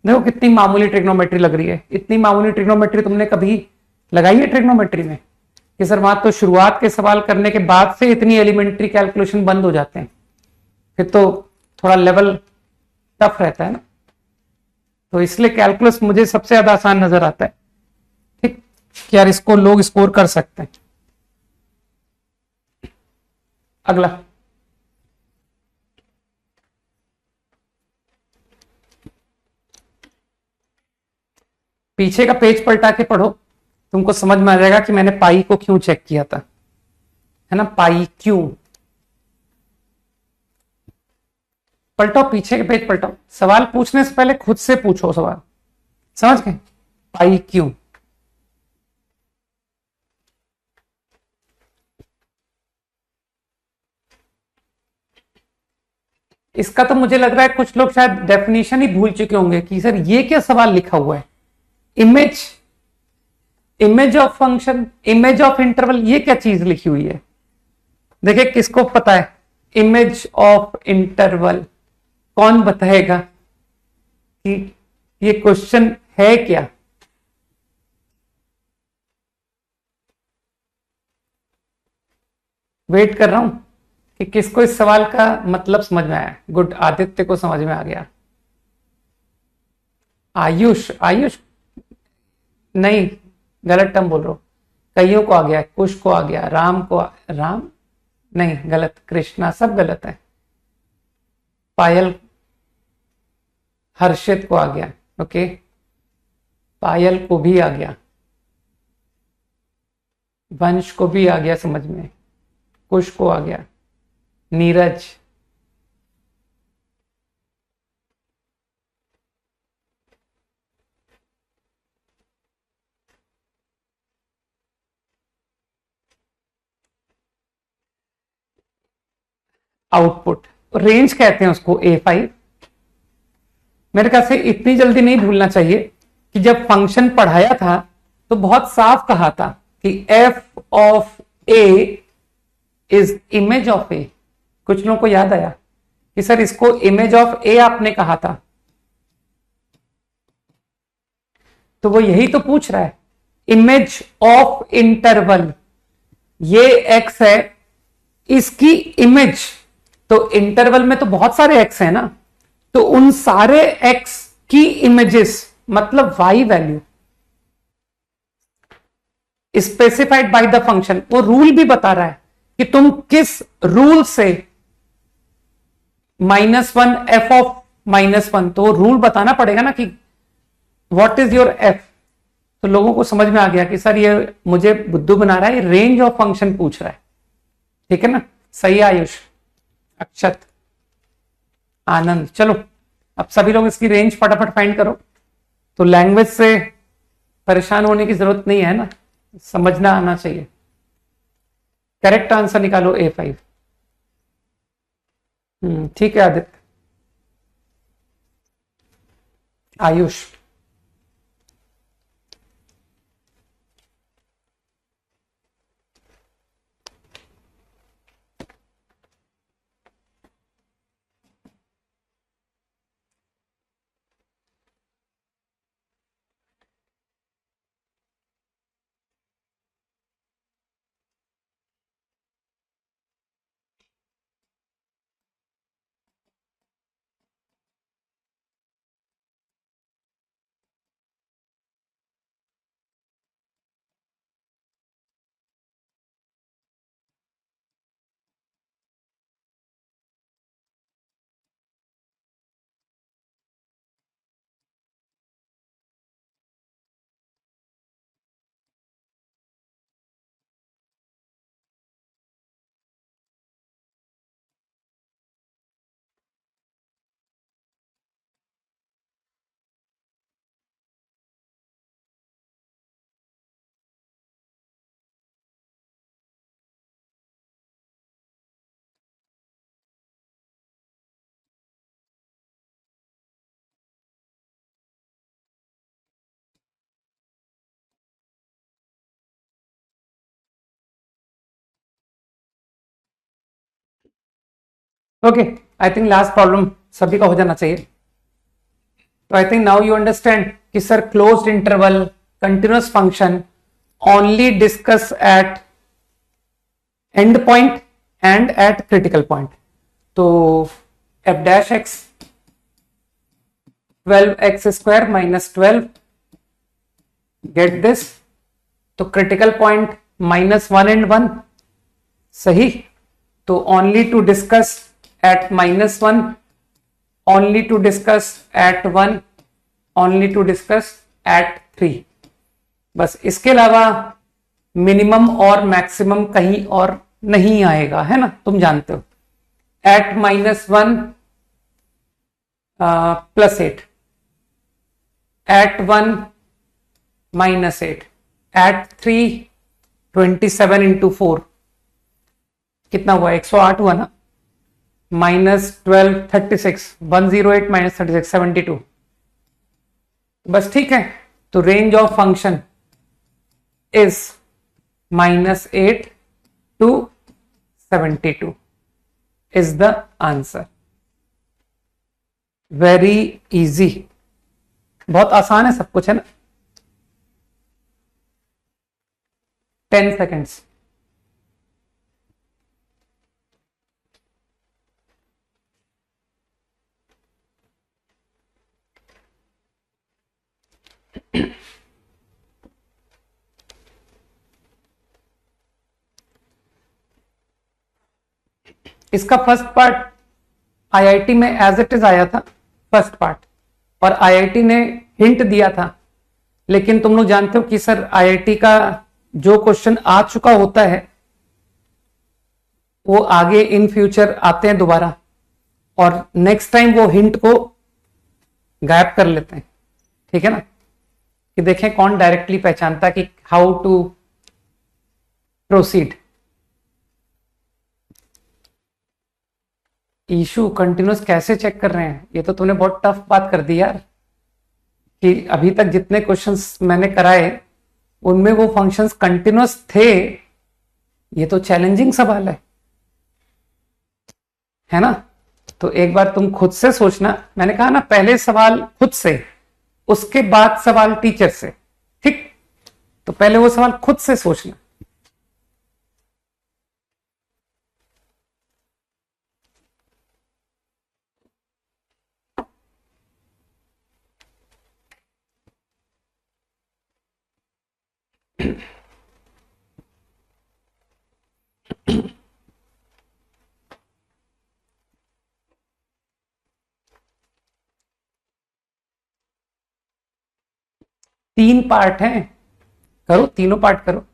देखो कितनी मामूली ट्रिग्नोमेट्री लग रही है। इतनी मामूली ट्रिग्नोमेट्री तुमने कभी लगाई है ट्रिग्नोमेट्री में? कि सर वहां तो शुरुआत के सवाल करने के बाद से इतनी एलिमेंट्री कैलकुलेशन बंद हो जाते हैं, फिर तो थोड़ा लेवल टफ रहता है ना। तो इसलिए कैलकुलस मुझे सबसे ज्यादा आसान नजर आता है। ठीक, यार इसको लोग स्कोर कर सकते हैं। अगला, पीछे का पेज पलटा के पढ़ो, तुमको समझ में आ जाएगा कि मैंने पाई को क्यों चेक किया था, है ना। पाई क्यों, पलटाओ पीछे के पेज पलटाओ। सवाल पूछने से पहले खुद से पूछो सवाल, समझ गए? पाई क्यों। इसका तो मुझे लग रहा है कुछ लोग शायद डेफिनेशन ही भूल चुके होंगे कि सर ये क्या सवाल लिखा हुआ है। Image, image of function, image of interval, ये क्या चीज लिखी हुई है? देखिए किसको पता है इमेज ऑफ इंटरवल? कौन बताएगा कि ये क्वेश्चन है क्या? वेट कर रहा हूं कि किसको इस सवाल का मतलब समझ में आया। गुड, आदित्य को समझ में आ गया। आयुष, आयुष नहीं, गलत टर्म बोल रहा हूं। कईयों को आ गया, कुश को आ गया, राम को राम नहीं, गलत, कृष्णा, सब गलत है। पायल, हर्षित को आ गया, ओके, पायल को भी आ गया, वंश को भी आ गया समझ में, कुश को आ गया, नीरज, आउटपुट रेंज कहते हैं उसको, A5। मेरे ख्याल से इतनी जल्दी नहीं भूलना चाहिए कि जब फंक्शन पढ़ाया था तो बहुत साफ कहा था कि f of a is image of a। कुछ लोगों को याद आया कि सर इसको इमेज ऑफ a आपने कहा था, तो वो यही तो पूछ रहा है, इमेज ऑफ इंटरवल। ये x है, इसकी इमेज, तो इंटरवल में तो बहुत सारे x है ना, तो उन सारे x की इमेजेस मतलब y value specified by the function. वो रूल भी बता रहा है कि तुम किस रूल से -1 f ऑफ -1, तो रूल बताना पड़ेगा ना कि व्हाट इज योर f। तो लोगों को समझ में आ गया कि सर ये मुझे बुद्धू बना रहा है, रेंज ऑफ फंक्शन पूछ रहा है। ठीक है ना, सही है आयुष, अक्षत, आनंद। चलो अब सभी लोग इसकी रेंज फटाफट फाइंड करो। तो लैंग्वेज से परेशान होने की जरूरत नहीं है ना, समझना आना चाहिए। करेक्ट आंसर निकालो A5। ठीक है Aditya, Ayush. Okay, I think last problem सभी का हो जाना चाहिए। तो I think now you understand कि sir closed interval continuous function only discuss at end point and at critical point. तो f dash x 12x square minus 12, get this. तो critical point -1 and 1, सही। तो only to discuss at -1, only to discuss at 1, only to discuss at 3। बस इसके अलावा minimum और maximum कहीं और नहीं आएगा, है ना, तुम जानते हो। एट -1 +8, एट 1 -8, एट 3 27 इंटू 4 कितना हुआ, 108 हुआ ना, -12 36, 108 -36 72। बस ठीक है। तो range of function is -8 to 72 is the answer. Very easy, बहुत आसान है सब कुछ, है ना। 10 सेकेंड्स। इसका फर्स्ट पार्ट आईआईटी में एज इट इज आया था, फर्स्ट पार्ट, और आईआईटी ने हिंट दिया था। लेकिन तुम लोग जानते हो कि सर आईआईटी का जो क्वेश्चन आ चुका होता है वो आगे इन फ्यूचर आते हैं दोबारा, और नेक्स्ट टाइम वो हिंट को गायब कर लेते हैं, ठीक है ना। कि देखें कौन डायरेक्टली पहचानता है कि how to proceed. Issue continuous कैसे चेक कर रहे हैं, ये तो तूने बहुत टफ बात कर दी यार, कि अभी तक जितने क्वेश्चंस मैंने कराए उनमें वो फंक्शंस कंटिन्यूस थे। ये तो चैलेंजिंग सवाल है ना। तो एक बार तुम खुद से सोचना, मैंने कहा ना पहले सवाल खुद से, उसके बाद सवाल टीचर से, ठीक। तो पहले वो सवाल खुद से सोचना। तीन पार्ट हैं, करो तीनों पार्ट करो।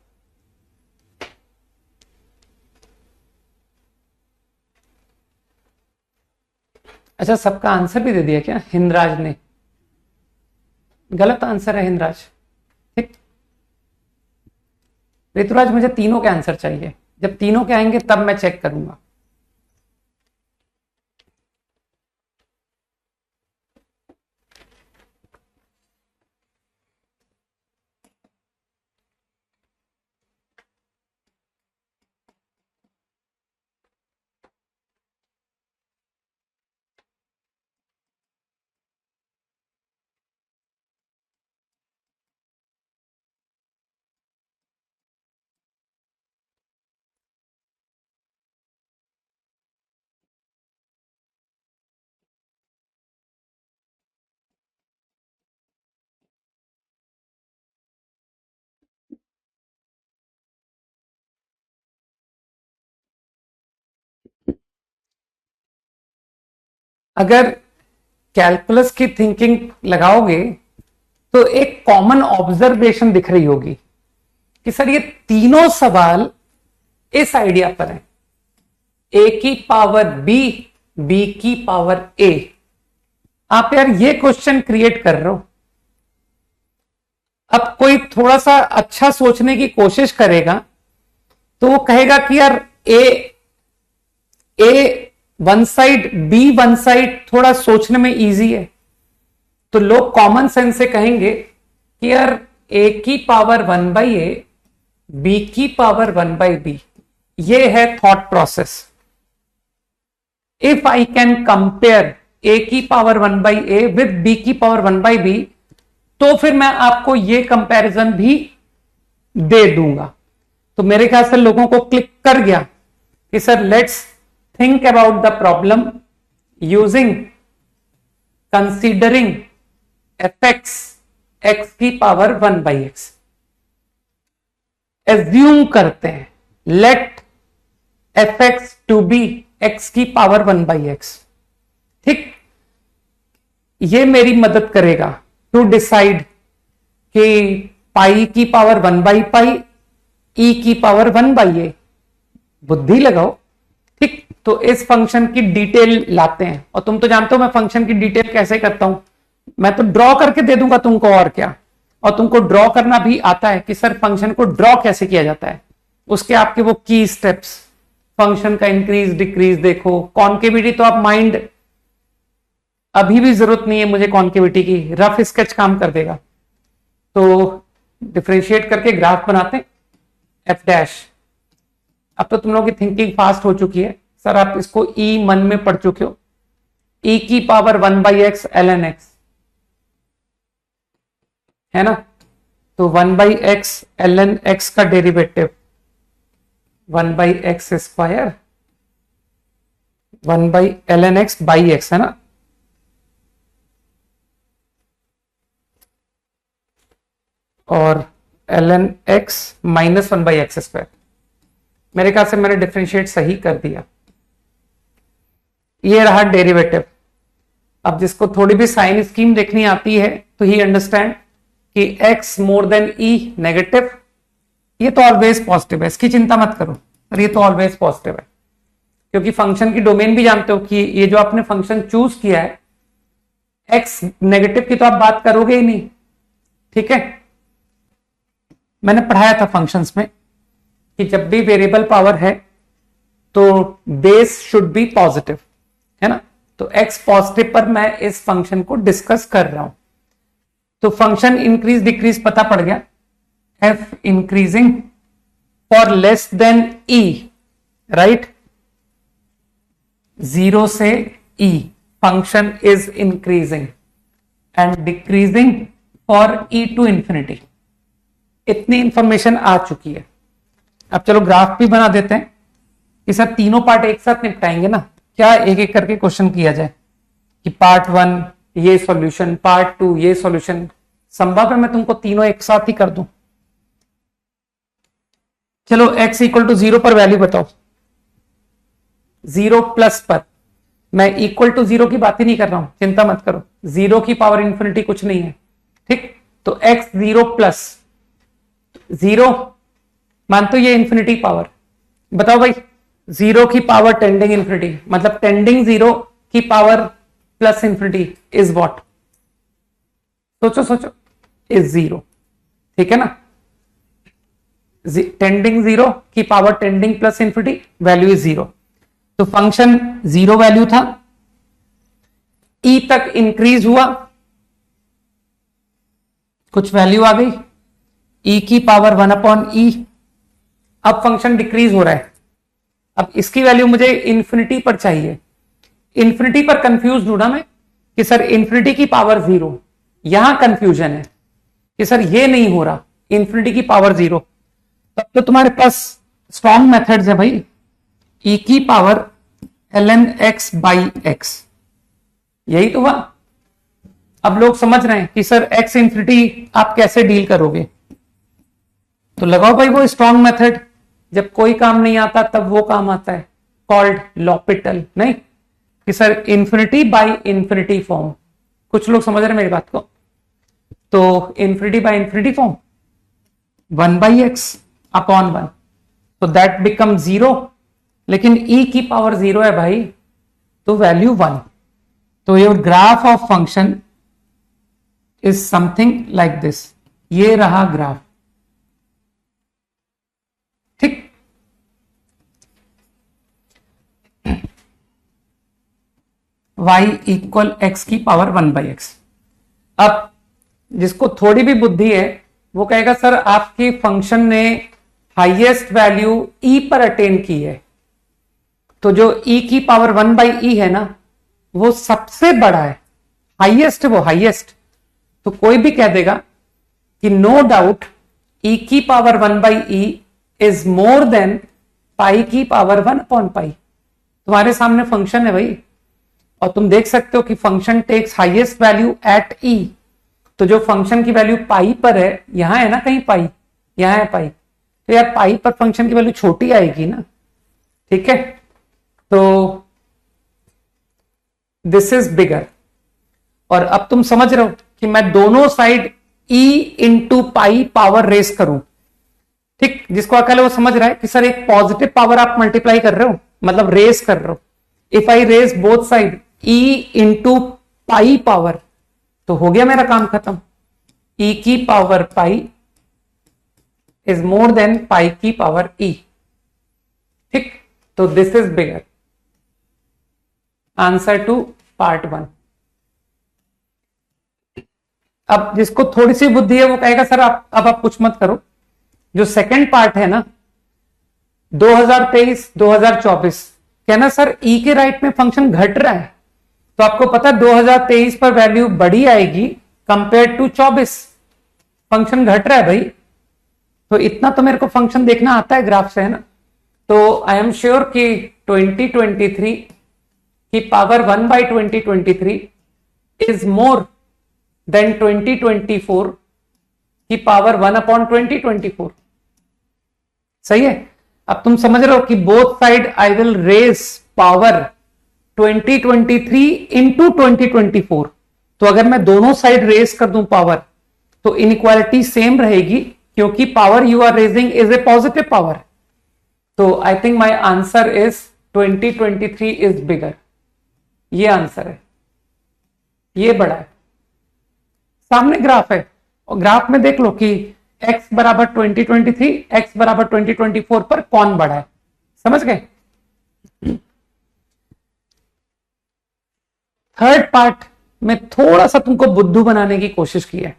अच्छा, सबका आंसर भी दे दिया क्या हिंदराज ने? गलत आंसर है हिंदराज, ठीक। ऋतुराज मुझे तीनों के आंसर चाहिए, जब तीनों के आएंगे तब मैं चेक करूंगा। अगर कैलकुलस की थिंकिंग लगाओगे तो एक कॉमन ऑब्जर्वेशन दिख रही होगी कि सर ये तीनों सवाल इस आइडिया पर हैं, ए की पावर बी, बी की पावर ए। आप यार ये क्वेश्चन क्रिएट कर रहे हो। अब कोई थोड़ा सा अच्छा सोचने की कोशिश करेगा तो वो कहेगा कि यार A one side, B one side, थोड़ा सोचने में इजी है। तो लोग कॉमन सेंस से कहेंगे कि यार ए की पावर 1/a, बी की पावर 1/b, ये है thought process. If I can compare a की पावर 1/a विद b की पावर 1/b, तो फिर मैं आपको ये कंपैरिजन भी दे दूंगा। तो मेरे ख्याल से लोगों को क्लिक कर गया कि sir let's think about the problem using considering fx x की पावर 1/x। एज्यूम करते हैं let fx to be x की पावर 1/x। ठीक, ये मेरी मदद करेगा टू डिसाइड कि पाई की पावर 1/पाई e की पावर 1/a। बुद्धि लगाओ। ठीक, तो इस फंक्शन की डिटेल लाते हैं, और तुम तो जानते हो मैं फंक्शन की डिटेल कैसे करता हूं, मैं तो ड्रॉ करके दे दूंगा तुमको, और क्या। और तुमको ड्रॉ करना भी आता है कि सर फंक्शन को ड्रॉ कैसे किया जाता है, उसके आपके वो की स्टेप्स, फंक्शन का इंक्रीज डिक्रीज देखो, कॉन्केविटी तो आप माइंड, अभी भी जरूरत नहीं है मुझे कॉन्केविटी की, रफ स्केच काम कर देगा। तो डिफरेंशिएट करके ग्राफ बनाते हैं एफ डैश। अब तो तुम लोगों की थिंकिंग फास्ट हो चुकी है, सर आप इसको ई मन में पढ़ चुके हो, e की पावर 1/x ln x है ना। तो 1/x ln x का derivative 1/x square 1/ln x by x है ना। और ln x minus 1/x square. मेरे ख्याल से मैंने डिफरेंशिएट सही कर दिया। ये रहा डेरिवेटिव। अब जिसको थोड़ी भी साइन स्कीम देखनी आती है तो ही अंडरस्टैंड कि x more than e negative, ये तो ऑलवेज पॉजिटिव है, इसकी चिंता मत करो, पर ये तो ऑलवेज पॉजिटिव है, क्योंकि फंक्शन की डोमेन भी जानते हो कि ये जो आपने फंक्शन चूज किया है, x नेगेटिव की तो आप बात करोगे ही नहीं। ठीक है, मैंने पढ़ाया था फंक्शंस में कि जब भी वेरिएबल पावर है तो बेस शुड बी पॉजिटिव, है ना। तो x पॉजिटिव पर मैं इस फंक्शन को डिस्कस कर रहा हूं। तो फंक्शन इंक्रीज डिक्रीज पता पड़ गया, f increasing for less than e, right, 0 से e function is increasing and decreasing for e to infinity. इतनी इंफॉर्मेशन आ चुकी है। अब चलो ग्राफ भी बना देते हैं कि सर तीनों पार्ट एक साथ निपटाएंगे ना, क्या एक एक करके क्वेश्चन किया जाए कि पार्ट 1 ये सॉल्यूशन, पार्ट 2 ये सॉल्यूशन। संभव है मैं तुमको तीनों एक साथ ही कर दूं। चलो x इक्वल टू 0 पर वैल्यू बताओ। 0 प्लस पर, मैं इक्वल टू 0 की बात ही नहीं कर रहा हूं, चिंता मत करो, 0 की पावर इंफिनिटी कुछ नहीं है। ठीक, तो x 0 प्लस 0 मानते हो ये इंफिनिटी पावर, बताओ भाई 0 की पावर टेंडिंग इंफिनिटी, मतलब टेंडिंग 0 की power plus infinity is what, सोचो सोचो, इज 0। ठीक है ना, टेंडिंग 0 की power tending plus infinity, value is 0। तो फंक्शन 0 वैल्यू था, e तक इंक्रीज हुआ, कुछ वैल्यू आ गई, e की पावर 1/e। अब फंक्शन डिक्रीज हो रहा है, अब इसकी वैल्यू मुझे इंफिनिटी पर चाहिए। इंफिनिटी पर कंफ्यूज हूं ना मैं कि सर इंफिनिटी की पावर 0, यहां कंफ्यूजन है कि सर ये नहीं हो रहा, इंफिनिटी की पावर 0। तब तो तुम्हारे पास स्ट्रॉन्ग मेथड्स है भाई, e की power ln x by x, यही तो हुआ। अब लोग समझ रहे हैं कि सर x इंफिनिटी आप कैसे डील करोगे, तो लगाओ भाई वो स्ट्रॉन्ग मेथड, जब कोई काम नहीं आता तब वो काम आता है, कॉल्ड लॉपिटल। नहीं कि sir infinity by infinity form, कुछ लोग समझ रहे हैं मेरी बात को। तो infinity by infinity form 1/x upon 1, तो दैट बिकम 0, लेकिन e की पावर 0 है भाई, तो वैल्यू 1। तो your graph of function is something like this, ये रहा ग्राफ। ठीक, y इक्वल x की पावर 1/x। अब जिसको थोड़ी भी बुद्धि है वो कहेगा सर आपके फंक्शन ने हाईएस्ट वैल्यू e पर अटेन की है, तो जो e की पावर 1/e है ना, वो सबसे बड़ा है, हाईएस्ट है, वो हाईएस्ट। तो कोई भी कह देगा कि नो डाउट e की power 1/e is more than pi की पावर 1/पाई। तुम्हारे सामने फंक्शन है भाई, और तुम देख सकते हो कि function takes highest value at e। तो जो फंक्शन की वैल्यू पाई पर है, यहां है ना कहीं पाई, यहां है पाई, तो यार पाई पर फंक्शन की वैल्यू छोटी आएगी ना, ठीक है। तो दिस इज बिगर। और अब तुम समझ रहे हो कि मैं दोनों side e into pi power raise करूं, ठीक। जिसको अकल है वो समझ रहा है कि सर एक पॉजिटिव पावर आप मल्टीप्लाई कर रहे हो, मतलब रेस कर रहे हो। If I raise both side e into pi power, तो हो गया मेरा काम खत्म। e की power pi is more than pi की पावर e, ठीक। तो this is bigger. Answer to part 1। अब जिसको थोड़ी सी बुद्धि है वो कहेगा सर अब आप कुछ मत करो, जो सेकंड पार्ट है ना 2023 2024, कहना सर e के राइट में फंक्शन घट रहा है। तो आपको पता है 2023 पर वैल्यू बड़ी आएगी कंपेयर टू 24, फंक्शन घट रहा है भाई। तो इतना तो मेरे को फंक्शन देखना आता है ग्राफ से, है ना। तो आई एम श्योर कि 2023 की पावर 1/2023 इज मोर देन 2024 की पावर 1/2024। सही है। अब तुम समझ रहे हो कि both side I will raise power 2023 into 2024। तो अगर मैं दोनों साइड रेज कर दूं पावर, तो इनइक्वालिटी सेम रहेगी, क्योंकि power you are raising is a positive power. तो I think my answer is 2023 is bigger. ये आंसर है, ये बड़ा है। सामने ग्राफ है, और ग्राफ में देख लो कि x बराबर 2023, x बराबर 2024 पर कौन बड़ा है। समझ गए। थर्ड पार्ट में थोड़ा सा तुमको बुद्धू बनाने की कोशिश की है।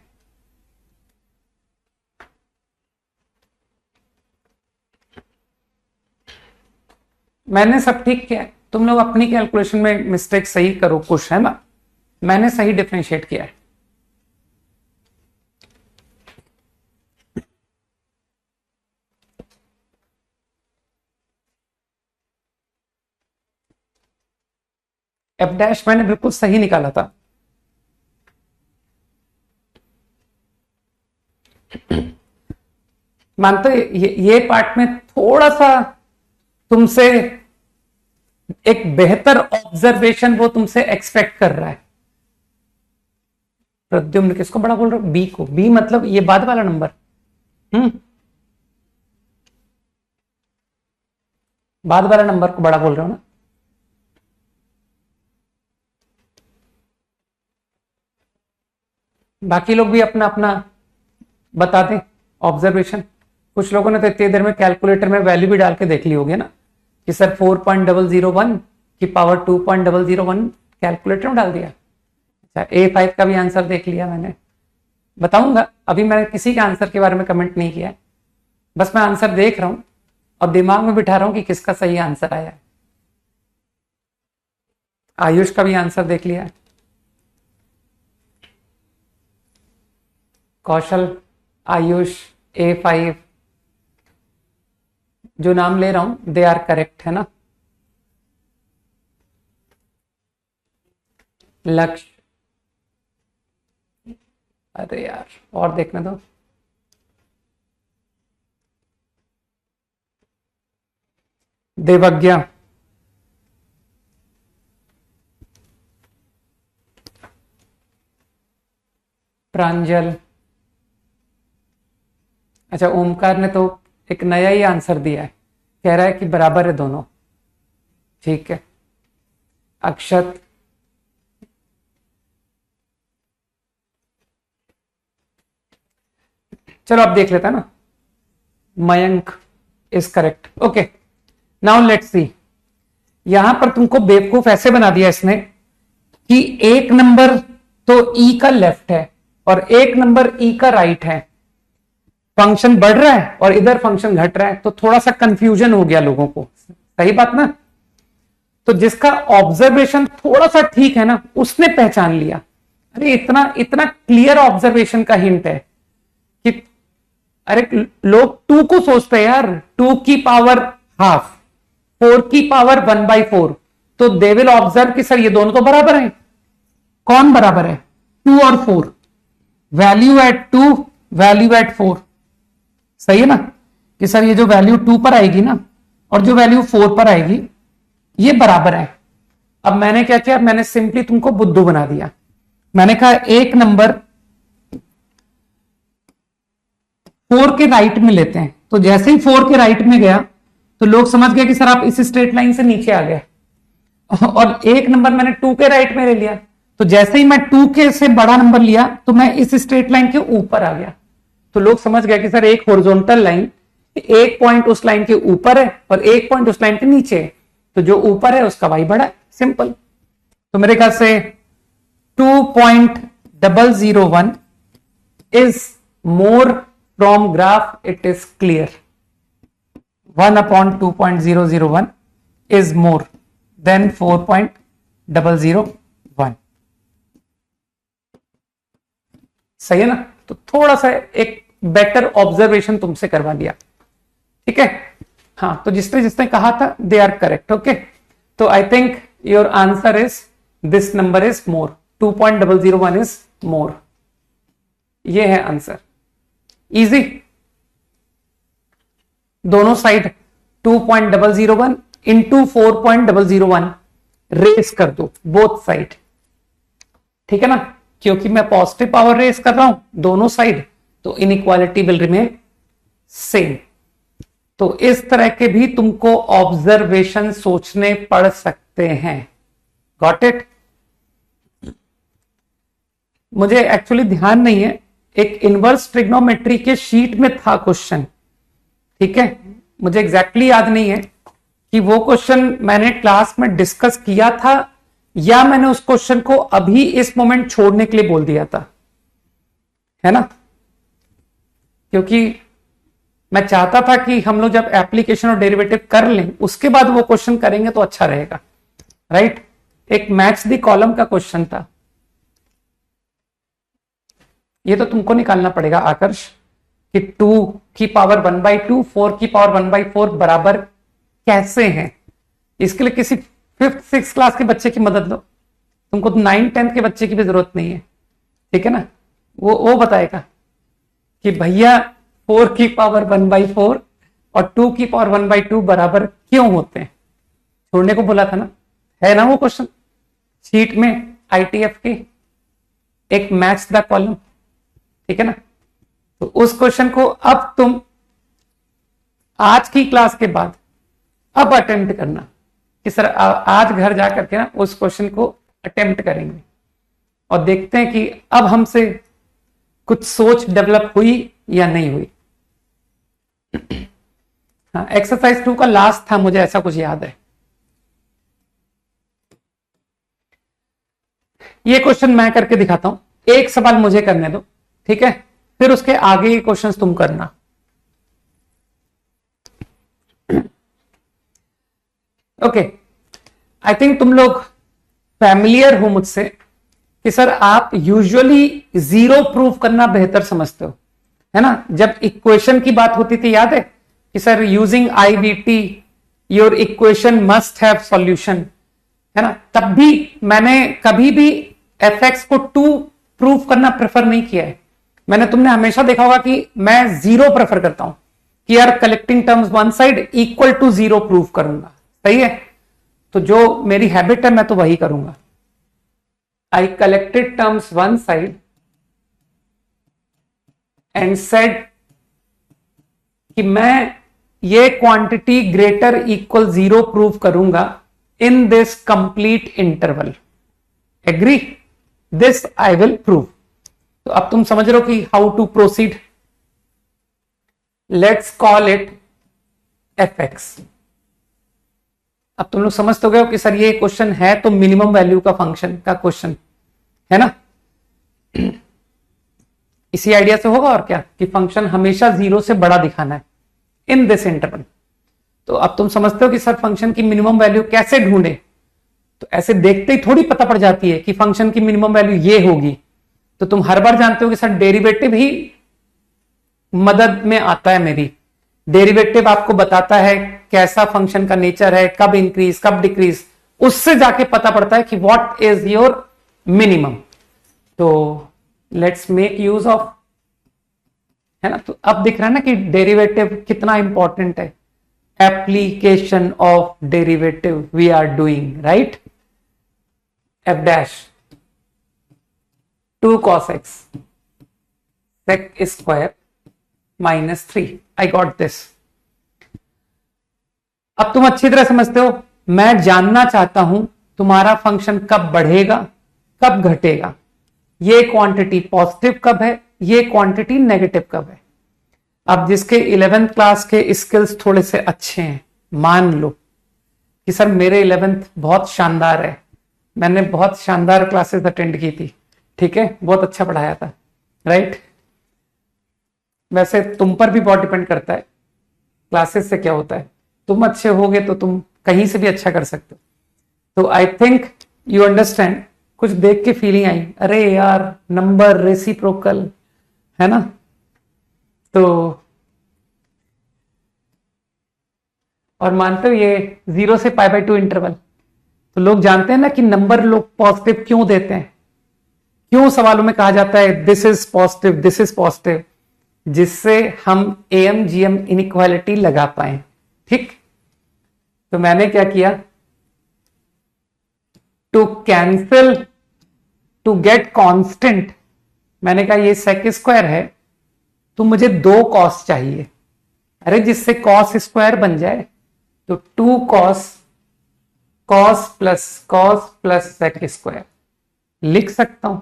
मैंने सब ठीक किया है, तुम लोग अपनी कैलकुलेशन में मिस्टेक सही करो कुछ, है ना। मैंने सही डिफरेंशिएट किया है। एफ डैश मैंने बिल्कुल सही निकाला था। मानते ये पार्ट में थोड़ा सा तुमसे एक बेहतर ऑब्जर्वेशन वो तुमसे एक्सपेक्ट कर रहा है। प्रद्युम्न किसको बड़ा बोल रहा हूं? बी को। बी मतलब ये बाद वाला नंबर। बाद वाला नंबर को बड़ा बोल रहे हो ना। बाकी लोग भी अपना अपना बता दें ऑब्जर्वेशन। कुछ लोगों ने तो इतनी देर में कैलकुलेटर में वैल्यू भी डाल के देख ली होगी ना, कि सर 4.001 की पावर 2.001 कैलकुलेटर में डाल दिया। अच्छा, A5 का भी आंसर देख लिया मैंने। बताऊंगा, अभी मैंने किसी के आंसर के बारे में कमेंट नहीं किया है, बस मैं आंसर देख रहा हूं और दिमाग में बिठा रहा हूं कि किसका सही आंसर आया है। आयुष का भी आंसर देख लिया है। कौशल, आयुष, A5, जो नाम ले रहा हूं दे आर करेक्ट, है ना। लक्ष्य, अरे यार और देखने दो। देवज्ञा, प्रांजल, अच्छा ओमकार ने तो एक नया ही आंसर दिया है, कह रहा है कि बराबर है दोनों। ठीक है। अक्षत, चलो अब देख लेता है ना। Mayank is correct. Okay, now let's see. यहां पर तुमको बेवकूफ ऐसे बना दिया इसने कि एक नंबर तो ई का लेफ्ट है और एक नंबर ई का राइट है। फंक्शन बढ़ रहा है और इधर फंक्शन घट रहा है, तो थोड़ा सा कंफ्यूजन हो गया लोगों को। सही बात ना। तो जिसका ऑब्जर्वेशन थोड़ा सा ठीक है ना, उसने पहचान लिया। अरे इतना इतना क्लियर ऑब्जर्वेशन का हिंट है कि अरे लोग 2 को सोचते हैं यार, 2 की पावर हाफ, 4 की पावर 1/4, तो दे विल ऑब्जर्व कि सर ये दोनों तो बराबर हैं। कौन बराबर है? 2 और 4, वैल्यू एट 2, वैल्यू एट 4, सही है ना? कि सर ये जो वैल्यू 2 पर आएगी ना और जो वैल्यू 4 पर आएगी ये बराबर है। अब मैंने क्या किया, मैंने सिंपली तुमको बुद्धू बना दिया। मैंने कहा एक नंबर 4 के राइट में लेते हैं, तो जैसे ही 4 के राइट में गया तो लोग समझ गए कि सर आप इस स्ट्रेट लाइन से नीचे आ गए। और एक नंबर मैंने 2 के राइट में ले लिया, तो जैसे ही मैं 2 के से बड़ा नंबर लिया तो मैं इस स्ट्रेट लाइन के ऊपर आ गया। तो लोग समझ गए कि सर एक हॉरिजॉन्टल लाइन, एक पॉइंट उस लाइन के ऊपर है और एक पॉइंट उस लाइन के नीचे है, तो जो ऊपर है उसका वाई बड़ा है। सिंपल। तो मेरे ख्याल से 2.001 is more from graph, it is clear. 1/2.001 is more than 4.001। सही है ना? तो थोड़ा सा एक बेटर ऑब्जर्वेशन तुमसे करवा दिया, ठीक है? हाँ, तो जिसने जिसने कहा था दे आर करेक्ट। ओके, तो I think your answer is this number is more, 2.001 is more. ये है आंसर, इजी। दोनों साइड 2.001 इंटू 4.001 रेस कर दो, बोथ साइड, ठीक है ना? क्योंकि मैं पॉजिटिव पावर रेस कर रहा हूं दोनों साइड, तो इनइक्वालिटी विल रिमेन सेम। तो इस तरह के भी तुमको ऑब्जर्वेशन सोचने पड़ सकते हैं। Got it? मुझे एक्चुअली ध्यान नहीं है, एक इनवर्स ट्रिग्नोमेट्री के शीट में था क्वेश्चन, ठीक है? मुझे एग्जैक्टली याद नहीं है कि वो क्वेश्चन मैंने क्लास में डिस्कस किया था या मैंने उस क्वेश्चन को अभी इस मोमेंट छोड़ने के लिए बोल दिया था, है ना? क्योंकि मैं चाहता था कि हम लोग जब एप्लीकेशन और डेरिवेटिव कर लें उसके बाद वो क्वेश्चन करेंगे तो अच्छा रहेगा, राइट? एक मैच द कॉलम का क्वेश्चन था, ये तो तुमको निकालना पड़ेगा आकर्ष, कि 2 की पावर 1/2, 4 की पावर 1/4 बराबर कैसे हैं। इसके लिए किसी 5th 6th क्लास के बच्चे की मदद लो, तुमको 9th 10th के बच्चे की भी जरूरत नहीं है, ठीक है ना? वो बताएगा कि भैया 4 की पावर 1/4 और 2 की पावर 1/2 बराबर क्यों होते हैं। छोड़ने को बोला था ना, है ना वो क्वेश्चन शीट में ITF की, एक मैच द कॉलम, ठीक है ना? तो उस क्वेश्चन को अब तुम आज की क्लास के बाद अब अटेम्प्ट करना कि सर आज घर जाकर के ना उस क्वेश्चन को अटेम्प्ट करेंगे और देखते हैं कि अब हमसे कुछ सोच डेवलप हुई या नहीं हुई। हाँ, एक्सरसाइज 2 का लास्ट था, मुझे ऐसा कुछ याद है। ये क्वेश्चन मैं करके दिखाता हूं, एक सवाल मुझे करने दो, ठीक है? फिर उसके आगे के क्वेश्चंस तुम करना। ओके, आई थिंक तुम लोग फैमिलियर हो मुझसे कि सर आप यूजुअली 0 प्रूव करना बेहतर समझते हो, है ना? जब इक्वेशन की बात होती थी, याद है कि sir using IVT your equation must have solution, है ना? तब भी मैंने कभी भी fx को 2 प्रूव करना प्रेफर नहीं किया है। मैंने तुमने हमेशा देखा होगा कि मैं 0 प्रेफर करता हूं कि यार collecting terms one side equal to 0 prove करूंगा, सही है? तो जो मेरी हैबिट है मैं तो वही करूंगा। I collected terms one side and said कि मैं ये क्वांटिटी ग्रेटर इक्वल 0 प्रूव करूंगा in this complete interval. Agree? This I will prove. तो अब तुम समझ रहे हो कि how to proceed. Let's call it fx। अब तुम लोग समझ तो गए हो कि सर ये क्वेश्चन है तो मिनिमम वैल्यू का फंक्शन का क्वेश्चन है ना? इसी आइडिया से होगा और क्या, कि फंक्शन हमेशा 0 से बड़ा दिखाना है इन दिस इंटरवल। तो अब तुम समझते हो कि सर फंक्शन की मिनिमम वैल्यू कैसे ढूंढे, तो ऐसे देखते ही थोड़ी पता पड़ जाती है कि फंक्शन की मिनिमम वैल्यू ये होगी। तो तुम हर बार जानते हो कि सर डेरिवेटिव ही मदद में आता है मेरी। डेरिवेटिव आपको बताता है कैसा फंक्शन का नेचर है, कब इंक्रीज कब डिक्रीज, उससे जाके पता पड़ता है कि व्हाट इज योर मिनिमम। तो लेट्स मेक यूज ऑफ, है ना। तो अब दिख रहा है ना कि डेरिवेटिव कितना इंपॉर्टेंट है। Application of derivative we are doing, right. F dash 2 cos x sec square minus 3। I got this. अब तुम अच्छी तरह समझते हो। मैं जानना चाहता हूं तुम्हारा फंक्शन कब बढ़ेगा कब घटेगा, ये क्वांटिटी पॉजिटिव कब है, ये क्वांटिटी नेगेटिव कब है। अब जिसके 11th क्लास के स्किल्स थोड़े से अच्छे हैं, मान लो कि सर मेरे 11th बहुत शानदार है, मैंने बहुत शानदार क्लासेस अटेंड की थी, ठीक है, बहुत अच्छा पढ़ाया था, राइट। वैसे तुम पर भी बहुत डिपेंड करता है क्लासेस से क्या होता है। तुम अच्छे होगे तो तुम कहीं से भी अच्छा कर सकते हो। तो आई थिंक यू अंडरस्टैंड। कुछ देख के फीलिंग आई, अरे यार नंबर रेसिप्रोकल, है ना। तो और मानते हो ये 0 से π/2 इंटरवल, तो लोग जानते हैं ना कि नंबर लोग पॉजिटिव क्यों देते हैं, क्यों सवालों में कहा जाता है this is positive this is positive, जिससे हम AMGM इनइक्वालिटी लगा पाए, ठीक। तो मैंने क्या किया, to cancel to get constant, मैंने कहा ये सेक स्क्वायर है तो मुझे 2 कॉस चाहिए, अरे जिससे कॉस स्क्वायर बन जाए, तो 2 कॉस प्लस सेक स्क्वायर लिख सकता हूं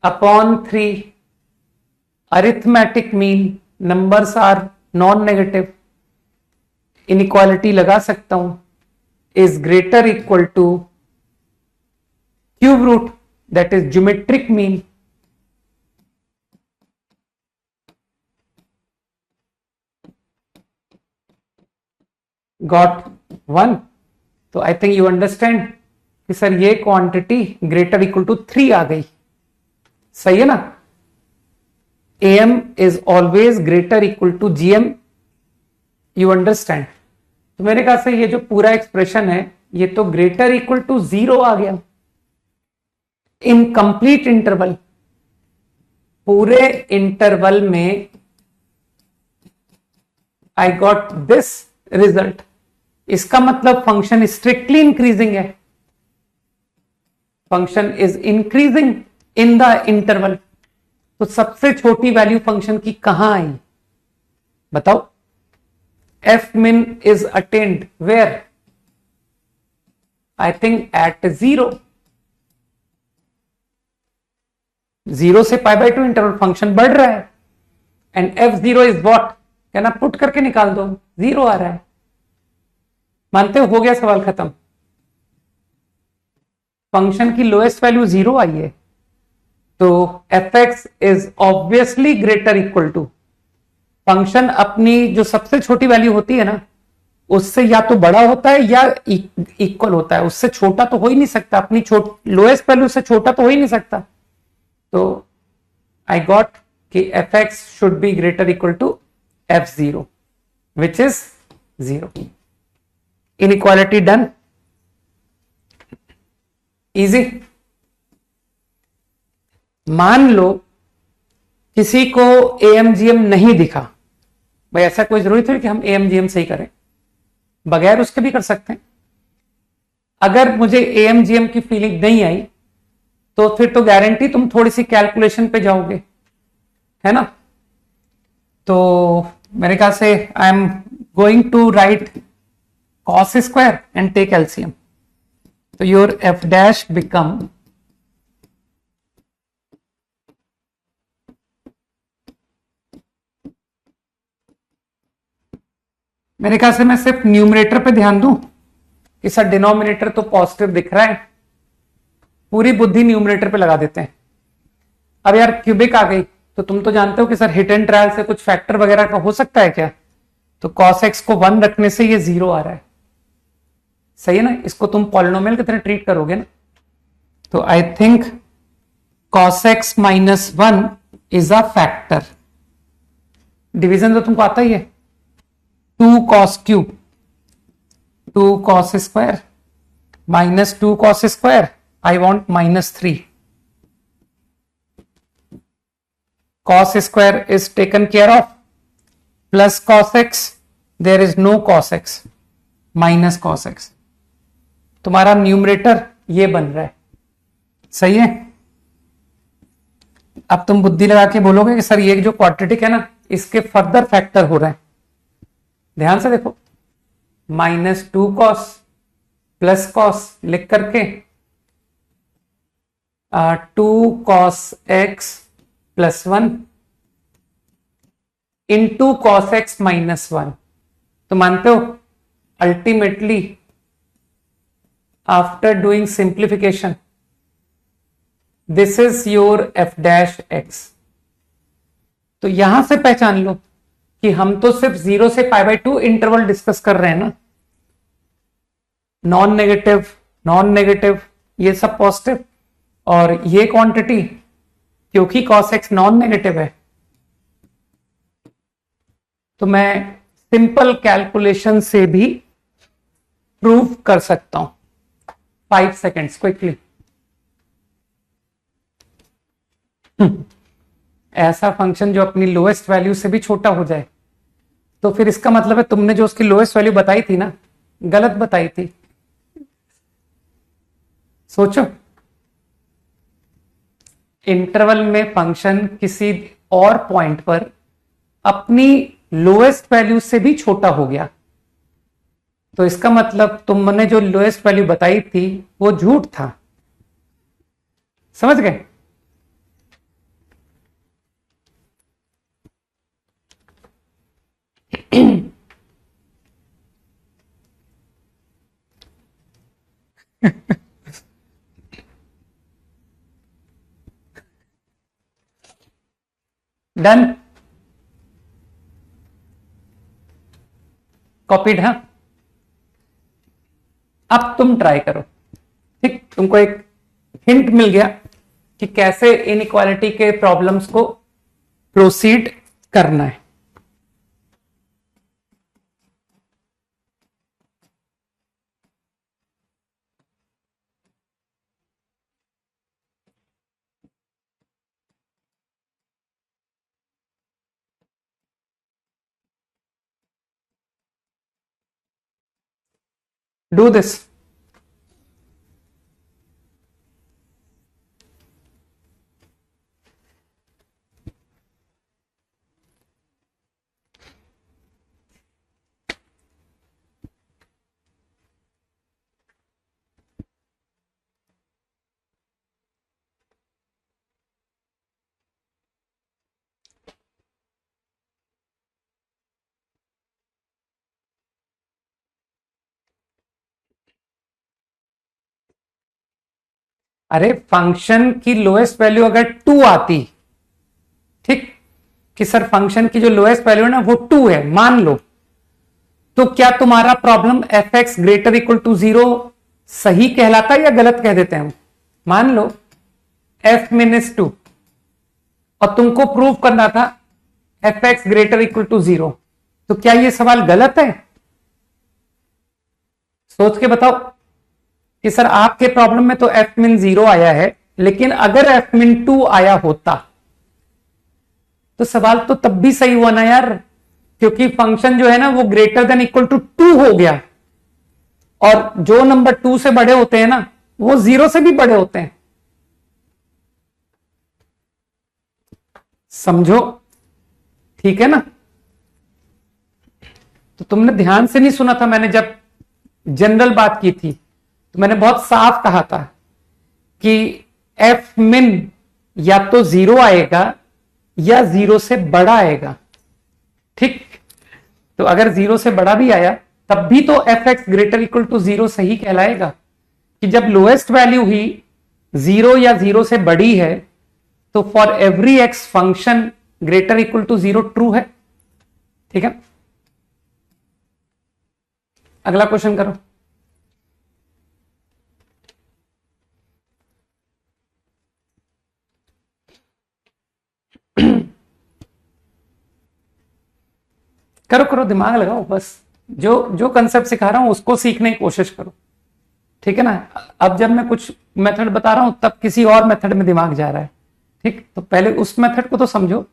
upon 3। Arithmetic mean, numbers are non negative, inequality लगा सकता हूं, is greater equal to cube root, that is geometric mean. Got 1। तो आई थिंक यू अंडरस्टैंड कि सर ये क्वांटिटी ग्रेटर इक्वल टू 3 आ गई, सही है ना। AM is always greater equal to GM, you understand। तो मेरे ख्याल से ये जो पूरा एक्सप्रेशन है ये तो ग्रेटर इक्वल टू 0 आ गया इन कंप्लीट इंटरवल। पूरे इंटरवल में आई गॉट दिस रिजल्ट। इसका मतलब फंक्शन स्ट्रिक्टली इंक्रीजिंग है, function is increasing in the interval. तो सबसे छोटी वैल्यू फंक्शन की कहां आई बताओ। F min is attained where, I think at 0 से π/2 इंटरवल फंक्शन बढ़ रहा है एंड f0 इज व्हाट, कहना पुट करके निकाल दो, 0 आ रहा है। मानते हो गया सवाल खत्म। फंक्शन की लोएस्ट वैल्यू 0 आई है तो fx is obviously greater equal to, function अपनी जो सबसे छोटी वैल्यू होती है ना उससे या तो बड़ा होता है या इक्वल होता है, उससे छोटा तो हो ही नहीं सकता, अपनी लोएस्ट वैल्यू से छोटा तो हो ही नहीं सकता। तो आई गॉट कि fx should be greater equal to f0 which is 0। Inequality done, easy. मान लो किसी को AMGM नहीं दिखा, भाई ऐसा कोई जरूरी थोड़ी कि हम AMGM से ही करें, बगैर उसके भी कर सकते हैं। अगर मुझे AMGM की फीलिंग नहीं आई तो फिर तो गारंटी तुम थोड़ी सी कैलकुलेशन पे जाओगे, है ना। तो मेरे ख्याल से I am going to write cos square and take LCM। तो योर f डैश बिकम मेरे ख्याल से मैं सिर्फ न्यूमरेटर पे ध्यान दूं कि सर डिनोमिनेटर तो पॉजिटिव दिख रहा है, पूरी बुद्धि न्यूमरेटर पे लगा देते हैं। अब यार क्यूबिक आ गई तो तुम तो जानते हो कि सर हिट एंड ट्रायल से कुछ फैक्टर वगैरह का हो सकता है क्या, तो cos x को 1 रखने से ये 0 आ रहा है। सही है ना, इसको तुम पॉलिनोमियल की तरह ट्रीट करोगे ना। तो I think cos x minus 1 is a factor. Division तो तुमको आता ही है, 2 cos cube 2 cos square minus 2 cos square, I want -3। cos square is taken care of, plus cos x, there is no cos x, minus cos x। तुम्हारा numerator ये बन रहा है, सही है। अब तुम बुद्धि लगा के बोलोगे कि सर ये जो क्वाड्रेटिक है ना, इसके फर्दर फैक्टर हो रहे हैं। ध्यान से देखो, -2 cos प्लस cos लिख करके 2 cos x plus 1 into cos x minus 1। तो मानते हो ultimately after doing simplification this is your f dash x। तो यहां से पहचान लो कि हम तो सिर्फ 0 से π/2 इंटरवल डिस्कस कर रहे हैं ना, नॉन नेगेटिव ये सब पॉजिटिव, और ये क्वांटिटी क्योंकि cos x नॉन नेगेटिव है तो मैं सिंपल कैलकुलेशन से भी प्रूव कर सकता हूं। 5 सेकेंड्स क्विकली। ऐसा फंक्शन जो अपनी लोएस्ट वैल्यू से भी छोटा हो जाए, तो फिर इसका मतलब है तुमने जो उसकी लोएस्ट वैल्यू बताई थी ना, गलत बताई थी। सोचो, इंटरवल में फंक्शन किसी और पॉइंट पर अपनी लोएस्ट वैल्यू से भी छोटा हो गया, तो इसका मतलब तुमने जो लोएस्ट वैल्यू बताई थी वो झूठ था। समझ गए? Done, copied. हाँ, अब तुम ट्राई करो। ठीक, तुमको एक हिंट मिल गया कि कैसे इनइक्वालिटी के प्रॉब्लम्स को प्रोसीड करना है। Do this. अरे फंक्शन की लोएस्ट वैल्यू अगर 2 आती, ठीक, कि सर फंक्शन की जो लोएस्ट वैल्यू है ना वो 2 है मान लो, तो क्या तुम्हारा problem f x greater equal to 0 सही कहलाता है या गलत कह देते हैं हम? मान लो एफ मिनस 2 और तुमको प्रूव करना था f x greater equal to 0, तो क्या ये सवाल गलत है? सोच के बताओ कि सर आपके प्रॉब्लम में तो एफ मिन 0 आया है, लेकिन अगर एफ मिन 2 आया होता तो सवाल तो तब भी सही हुआ ना यार, क्योंकि फंक्शन जो है ना वो ग्रेटर देन इक्वल टू 2 हो गया, और जो नंबर 2 से बड़े होते हैं ना वो 0 से भी बड़े होते हैं। समझो, ठीक है ना? तो तुमने ध्यान से नहीं सुना था, मैंने जब जनरल बात की थी तो मैंने बहुत साफ कहा था कि एफ मिन या तो 0 आएगा या 0 से बड़ा आएगा। ठीक, तो अगर 0 से बड़ा भी आया तब भी तो f x greater equal to 0 सही कहलाएगा, कि जब लोएस्ट वैल्यू ही 0 या 0 से बड़ी है तो for every x function greater equal to 0 true है। ठीक है, अगला क्वेश्चन करो। करो करो, दिमाग लगाओ, बस जो जो कंसेप्ट सिखा रहा हूं उसको सीखने की कोशिश करो, ठीक है ना। अब जब मैं कुछ मेथड बता रहा हूं तब किसी और मेथड में दिमाग जा रहा है, ठीक, तो पहले उस मेथड को तो समझो।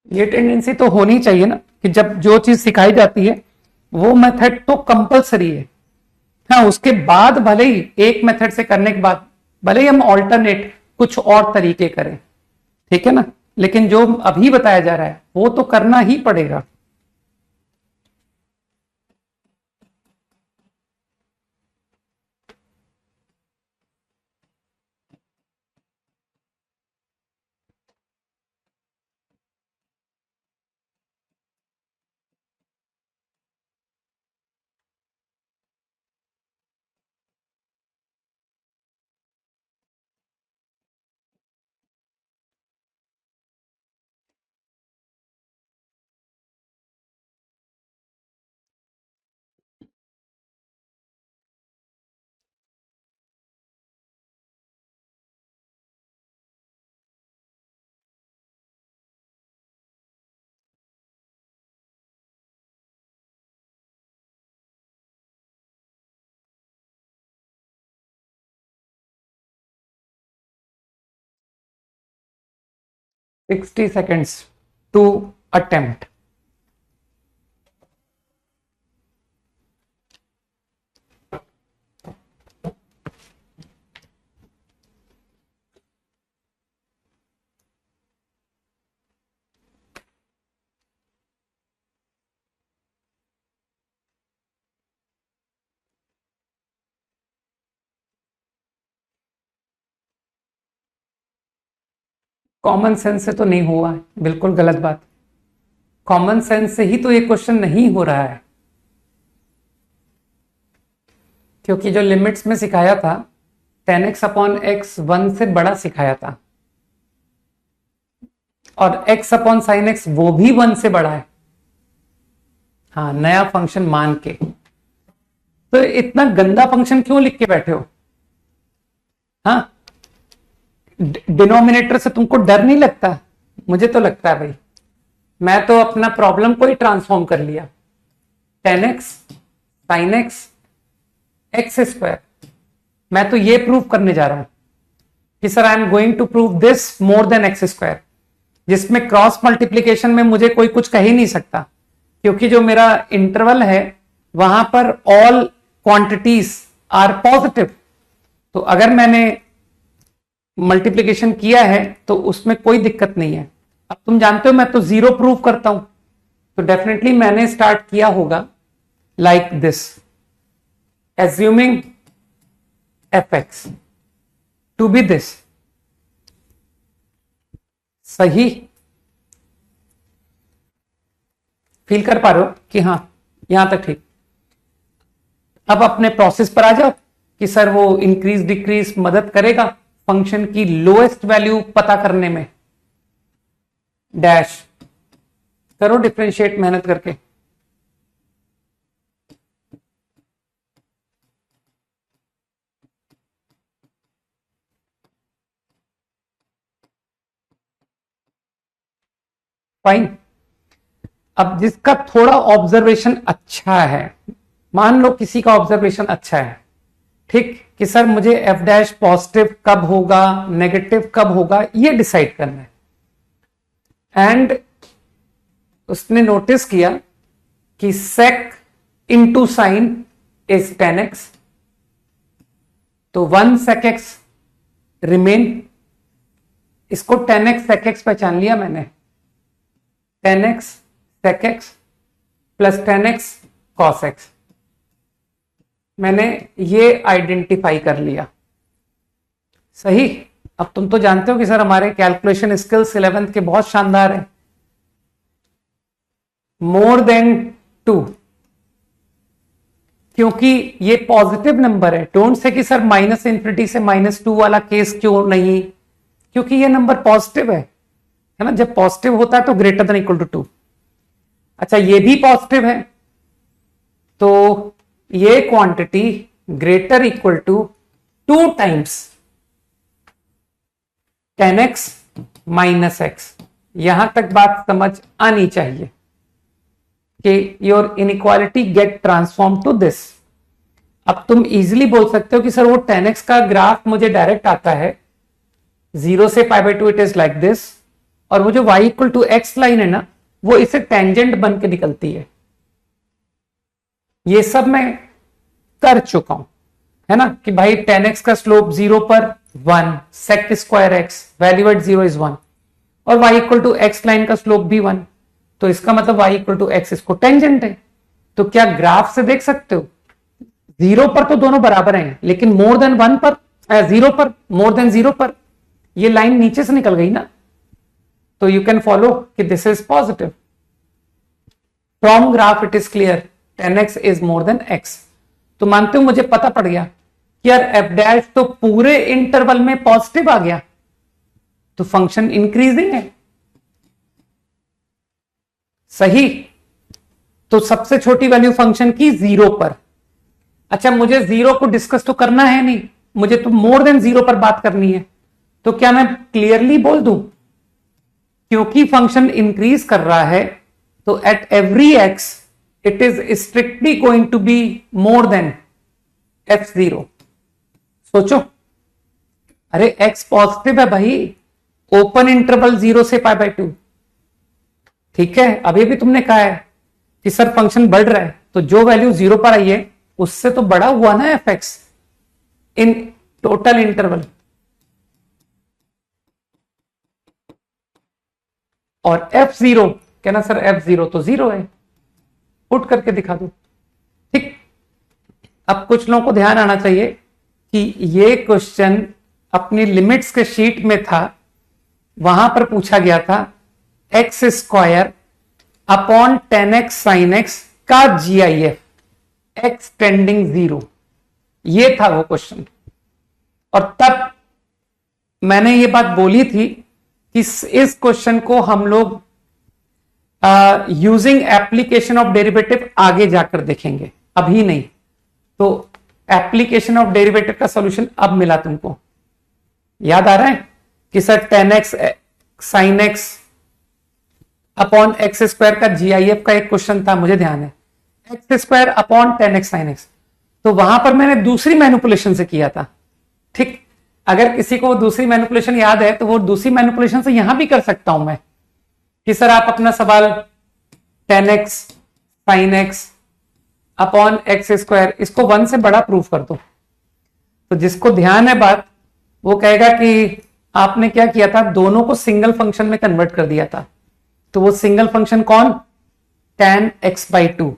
ये टेंडेंसी तो होनी चाहिए ना कि जब जो चीज सिखाई जाती है वो मेथड तो कंपलसरी है। हाँ, उसके बाद भले ही एक मेथड से करने के बाद भले ही हम ऑल्टरनेट कुछ और तरीके करें, ठीक है ना, लेकिन जो अभी बताया जा रहा है वो तो करना ही पड़ेगा। Sixty seconds to attempt. Common sense से तो नहीं हुआ है, बिल्कुल गलत बात। कॉमन सेंस से ही तो ये क्वेश्चन नहीं हो रहा है, क्योंकि जो लिमिट्स में सिखाया था 10x अपॉन एक्स 1 से बड़ा सिखाया था, और x अपॉन साइन एक्स वो भी 1 से बड़ा है। हाँ, नया फंक्शन मान के, तो इतना गंदा फंक्शन क्यों लिख के बैठे हो? हाँ, डिनोमिनेटर से तुमको डर नहीं लगता? मुझे तो लगता है भाई, मैं तो अपना प्रॉब्लम को ही ट्रांसफॉर्म कर लिया। 10x sine x x square, मैं तो ये प्रूव करने जा रहा हूं कि sir I am going to prove this more than x square, जिसमें क्रॉस मल्टीप्लीकेशन में मुझे कोई कुछ कह ही नहीं सकता, क्योंकि जो मेरा इंटरवल है वहां पर ऑल क्वांटिटीज आर पॉजिटिव। तो अगर मैंने मल्टीप्लीकेशन किया है तो उसमें कोई दिक्कत नहीं है। अब तुम जानते हो मैं तो जीरो प्रूव करता हूं, तो डेफिनेटली मैंने स्टार्ट किया होगा like this, assuming f x to be this. सही फील कर पा रहे हो कि हाँ यहां तक ठीक? अब अपने प्रोसेस पर आ जाओ कि सर वो इंक्रीज डिक्रीज मदद करेगा फंक्शन की लोएस्ट वैल्यू पता करने में। डैश करो डिफरेंशिएट मेहनत करके। फाइन। अब जिसका थोड़ा ऑब्जर्वेशन अच्छा है, मान लो किसी का ऑब्जर्वेशन अच्छा है, ठीक, कि सर मुझे एफ डैश पॉजिटिव कब होगा नेगेटिव कब होगा ये डिसाइड करना है, एंड उसने नोटिस किया कि सेक इनटू साइन इज 10x, तो 1 sec x रिमेन। इसको 10x sec x पहचान लिया मैंने, 10x sec x plus 10x cos x, मैंने ये आइडेंटिफाई कर लिया। सही। अब तुम तो जानते हो कि सर हमारे कैलकुलेशन स्किल्स 11th के बहुत शानदार है। मोर देन 2, क्योंकि ये पॉजिटिव नंबर है। डोंट से कि सर माइनस इंफिनिटी से -2 वाला केस क्यों नहीं, क्योंकि ये नंबर पॉजिटिव है ना। जब पॉजिटिव होता है तो ग्रेटर देन इक्वल टू 2। अच्छा, ये भी पॉजिटिव है, तो ये quantity greater equal to 2 times 10x minus x. यहां तक बात समझ आनी चाहिए कि your inequality get transform to this. अब तुम इजीली बोल सकते हो कि सर वो 10x का ग्राफ मुझे डायरेक्ट आता है, 0 से π/2 इट इज लाइक दिस, और वो जो y equal to x line है ना, वो इसे टेंजेंट बन के निकलती है। ये सब मैं कर चुका हूं, है ना, कि भाई 10x का स्लोप 0 पर 1, sec square x, value at 0 is 1, और y equal to x line का स्लोप भी 1, तो इसका मतलब y इक्वल टू एक्स इसको टेंजेंट है। तो क्या ग्राफ से देख सकते हो, 0 पर तो दोनों बराबर हैं, लेकिन मोर देन 1 पर, 0 पर, मोर देन 0 पर ये लाइन नीचे से निकल गई ना, तो यू कैन फॉलो कि this is positive. From graph it is clear 10x is more then x। तो मानते हो मुझे पता पड़ गया कि यार एफ डैश तो पूरे इंटरवल में पॉजिटिव आ गया, तो फंक्शन इंक्रीजिंग है। सही। तो सबसे छोटी वैल्यू फंक्शन की 0 पर। अच्छा, मुझे 0 को डिस्कस तो करना है नहीं, मुझे तो मोर देन 0 पर बात करनी है। तो क्या मैं क्लियरली बोल दूं, क्योंकि फंक्शन इंक्रीज कर रहा है, तो at every x it is strictly going to be more than f0। सोचो, अरे x पॉजिटिव है भाई, ओपन इंटरवल 0 से π/2, ठीक है। अभी भी तुमने कहा है कि सर फंक्शन बढ़ रहा है, तो जो वैल्यू 0 पर आई है उससे तो बड़ा हुआ ना fx इन टोटल इंटरवल। और f0 कहना सर f0 तो 0 है, पुट करके दिखा दो, ठीक। अब कुछ लोगों को ध्यान आना चाहिए कि ये क्वेश्चन अपनी लिमिट्स के शीट में था, वहां पर पूछा गया था x square upon 10x sine x का GIF एक्स टेंडिंग 0, ये था वो क्वेश्चन। और तब मैंने ये बात बोली थी कि इस क्वेश्चन को हम लोग यूजिंग एप्लीकेशन ऑफ डेरिवेटिव आगे जाकर देखेंगे, अभी नहीं। तो एप्लीकेशन ऑफ डेरिवेटिव का सॉल्यूशन अब मिला तुमको, याद आ रहा है कि sir 10x sine x upon x square का GIF का एक क्वेश्चन था, मुझे ध्यान है, x square upon 10x sign x. तो वहां पर मैंने दूसरी मैनिपुलेशन से किया था, ठीक। अगर किसी को दूसरी मैनिपुलेशन याद है तो वो दूसरी मैनिपुलेशन से यहां भी कर सकता हूं मैं, कि सर आप अपना सवाल 10x sine x upon x square इसको 1 से बड़ा प्रूफ कर दो। तो जिसको ध्यान है बात, वो कहेगा कि आपने क्या किया था, दोनों को सिंगल फंक्शन में कन्वर्ट कर दिया था। तो वो सिंगल फंक्शन कौन, tan x/2,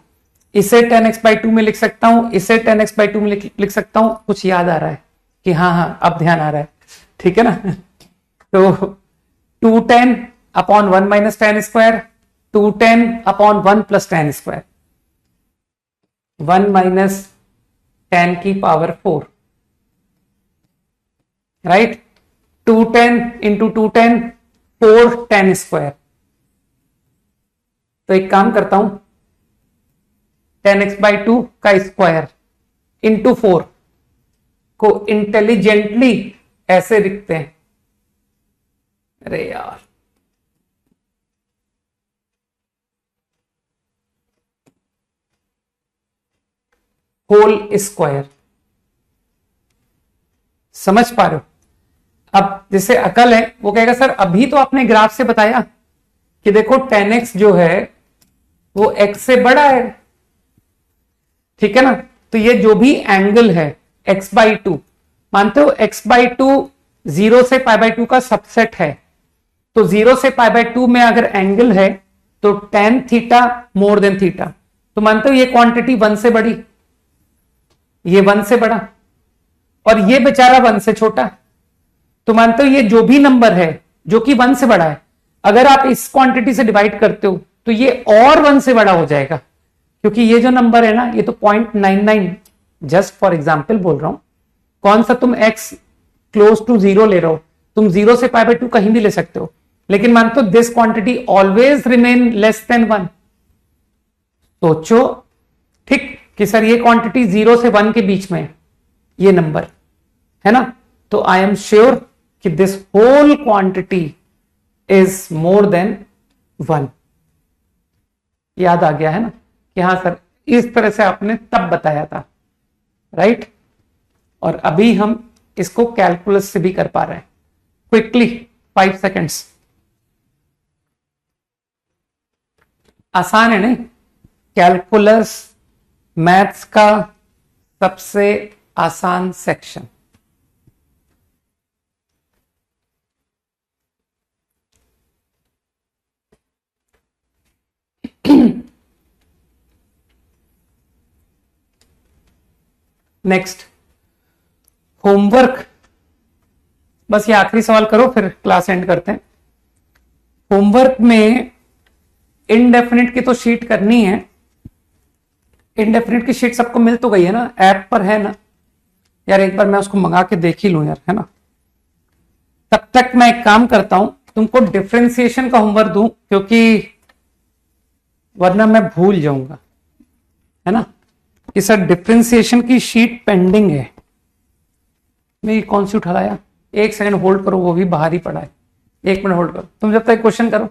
इसे tan x/2 में लिख सकता हूं, इसे tan x/2 में लिख सकता हूं। कुछ याद आ रहा है कि हाँ अब ध्यान आ रहा है, ठीक है ना। तो 2tan upon 1 minus tan square, 2tan upon 1 plus tan square, 1 minus tan की power 4, right. 2tan into 2tan 4 tan square. तो एक काम करता हूं, tan x/2 का स्क्वायर इंटू 4 को इंटेलिजेंटली ऐसे लिखते हैं, अरे यार होल स्क्वायर। समझ पा रहे हो। अब जिसे अकल है वो कहेगा सर अभी तो आपने ग्राफ से बताया कि देखो 10x जो है वो x से बड़ा है, ठीक है ना। तो ये जो भी एंगल है x/2, मानते हो x/2 0 से π/2 का सबसेट है, तो 0 से π/2 में अगर एंगल है तो tan theta more than theta, तो मानते हो ये क्वांटिटी 1 से बड़ी, ये 1 से बड़ा, और ये बेचारा 1 से छोटा। तो मानते हो ये जो भी नंबर है जो कि 1 से बड़ा है, अगर आप इस क्वांटिटी से डिवाइड करते हो तो ये और 1 से बड़ा हो जाएगा, क्योंकि ये जो नंबर है ना ये तो 0.99, जस्ट फॉर एग्जाम्पल बोल रहा हूं। कौन सा तुम x क्लोज टू 0 ले रहे हो, तुम 0 से π/2 कहीं भी ले सकते हो, लेकिन मानते हो this quantity always remain less than 1। सोचो, ठीक, कि सर ये क्वांटिटी 0 से 1 के बीच में ये नंबर है ना, तो आई एम श्योर कि this whole quantity is more than 1। याद आ गया है ना कि हाँ सर इस तरह से आपने तब बताया था, राइट। और अभी हम इसको कैलकुलस से भी कर पा रहे हैं क्विकली, 5 सेकेंड्स। आसान है नहीं? कैलकुलस मैथ्स का सबसे आसान सेक्शन। नेक्स्ट होमवर्क, बस ये आखिरी सवाल करो फिर क्लास एंड करते हैं। होमवर्क में इनडेफिनिट की तो शीट करनी है। इनडेफिनिट की शीट सबको मिल तो गई है ना, ऐप पर है ना यार, एक बार मैं उसको मंगा के देख ही लूं यार, है ना। तब तक मैं एक काम करता हूं, तुमको डिफरेंशिएशन का होमवर्क दूं, क्योंकि वरना मैं भूल जाऊंगा, है ना, कि सर डिफरेंशिएशन की शीट पेंडिंग है। मैं कौन सी उठा लाया, 1 सेकंड होल्ड करो, वो भी बाहर ही पड़ा है। 1 मिनट होल्ड करो, तुम जब तक क्वेश्चन करो।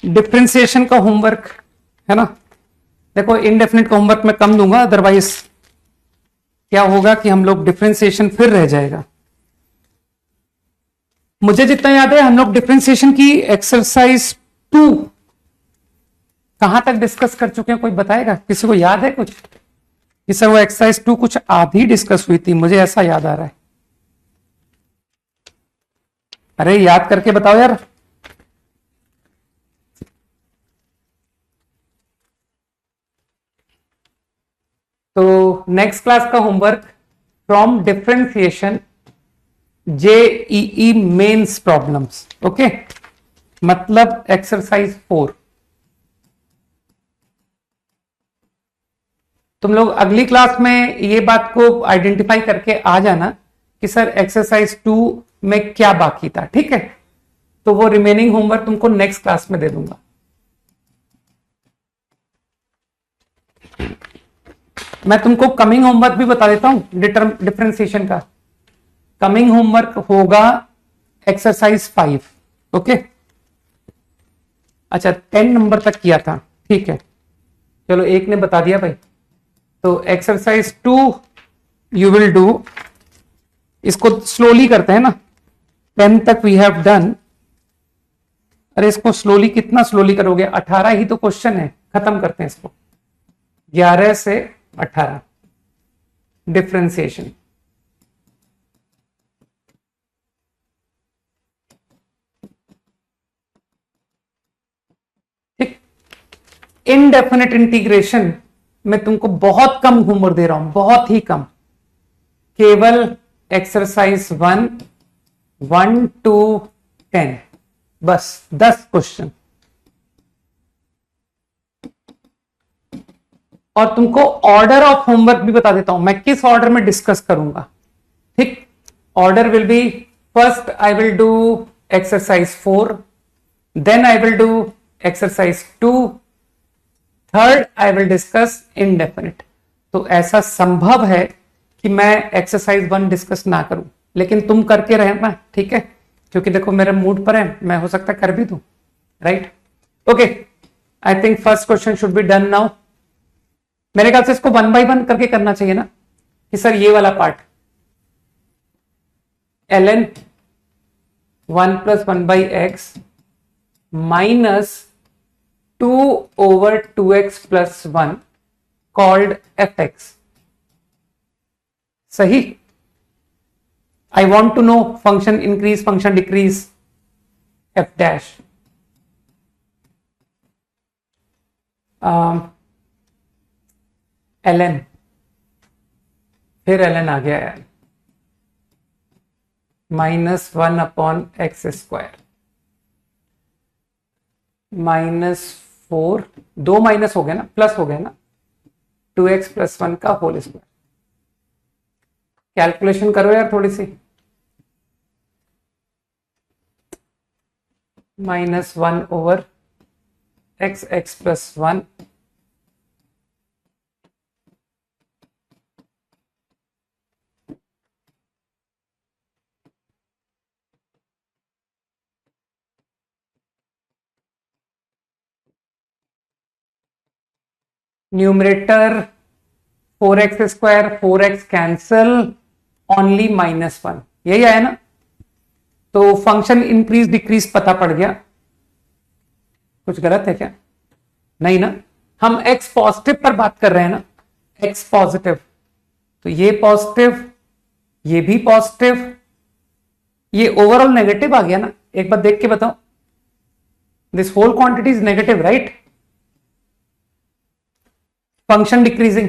डिफरेंशिएशन का होमवर्क है ना। देखो इनडेफिनिट का होमवर्क मैं कम दूंगा, अदरवाइज क्या होगा कि हम लोग डिफरेंशिएशन फिर रह जाएगा। मुझे जितना याद है हम लोग डिफरेंशिएशन की एक्सरसाइज 2 कहां तक डिस्कस कर चुके हैं, कोई बताएगा? किसी को याद है कुछ कि सर वो एक्सरसाइज 2 कुछ आधी डिस्कस हुई थी, मुझे ऐसा याद आ रहा है। अरे याद करके बताओ यार। तो नेक्स्ट क्लास का homework from differentiation JEE mains problems, okay, मतलब एक्सरसाइज 4। तुम लोग अगली क्लास में ये बात को आइडेंटिफाई करके आ जाना कि सर एक्सरसाइज 2 में क्या बाकी था, ठीक है। तो वो रिमेनिंग होमवर्क तुमको नेक्स्ट क्लास में दे दूंगा। मैं तुमको कमिंग होमवर्क भी बता देता हूं डिफरेंशिएशन का। कमिंग होमवर्क होगा एक्सरसाइज 5, ओके। अच्छा 10 नंबर तक किया था, ठीक है, चलो एक ने बता दिया भाई। तो एक्सरसाइज 2 यू विल डू, इसको स्लोली करते हैं ना, 10 तक वी हैव डन। अरे इसको स्लोली कितना स्लोली करोगे, 18 ही तो क्वेश्चन है, खत्म करते हैं इसको। 11 से 18 डिफरेंशिएशन। ठीक, इनडेफिनिट इंटीग्रेशन मैं तुमको बहुत कम होमवर्क दे रहा हूं, बहुत ही कम, केवल एक्सरसाइज 1, 1 to 10 बस 10 क्वेश्चन। और तुमको ऑर्डर ऑफ होमवर्क भी बता देता हूं, मैं किस ऑर्डर में डिस्कस करूंगा। ठीक, order will be, first I will do exercise 4, then I will do exercise 2, third I will discuss indefinite. तो ऐसा संभव है कि मैं एक्सरसाइज 1 डिस्कस ना करूं, लेकिन तुम करके रहना, ठीक है, क्योंकि देखो मेरे मूड पर है, मैं हो सकता कर भी दूं, right. Okay, I think first question should be done now. मेरे ख्याल से इसको 1 बाय 1 करके करना चाहिए ना, कि सर ये वाला part ln 1 + 1 / x minus 2/2x + 1 called fx, सही। I want to know function increase, function decrease, f dash. ln, फिर ln आ गया यार, -1/x² -4, 2 माइनस हो गया ना, प्लस हो गया ना, 2x + 1 का होल स्क्वायर। कैलकुलेशन करो यार थोड़ी सी, -1/x + 1 numerator 4x², 4x cancel, only -1, यही आया ना। तो फंक्शन इंक्रीज डिक्रीज पता पड़ गया। कुछ गलत है क्या? नहीं ना, हम x पॉजिटिव पर बात कर रहे हैं ना, x पॉजिटिव, तो ये पॉजिटिव, ये भी पॉजिटिव, ये ओवरऑल नेगेटिव आ गया ना। एक बार देख के बताओ, this whole quantity is negative, right. Function decreasing,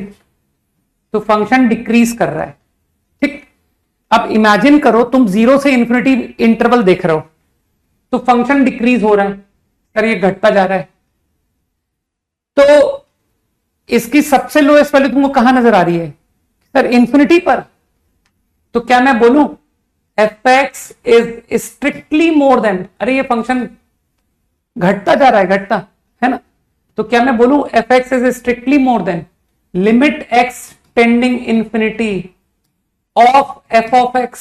तो फंक्शन डिक्रीज कर रहा है, ठीक। अब इमेजिन करो तुम 0 से इंफिनिटी इंटरवल देख रहे हो, तो फंक्शन डिक्रीज हो रहा है, सर ये घटता जा रहा है। तो इसकी सबसे लोएस्ट वैल्यू तुमको कहां नजर आ रही है? सर इंफिनिटी पर। तो क्या मैं बोलूं fx is strictly more than, अरे ये फंक्शन घटता जा रहा है, घटता है ना, तो क्या मैं बोलूं fx is strictly more than limit x tending infinity of f of x।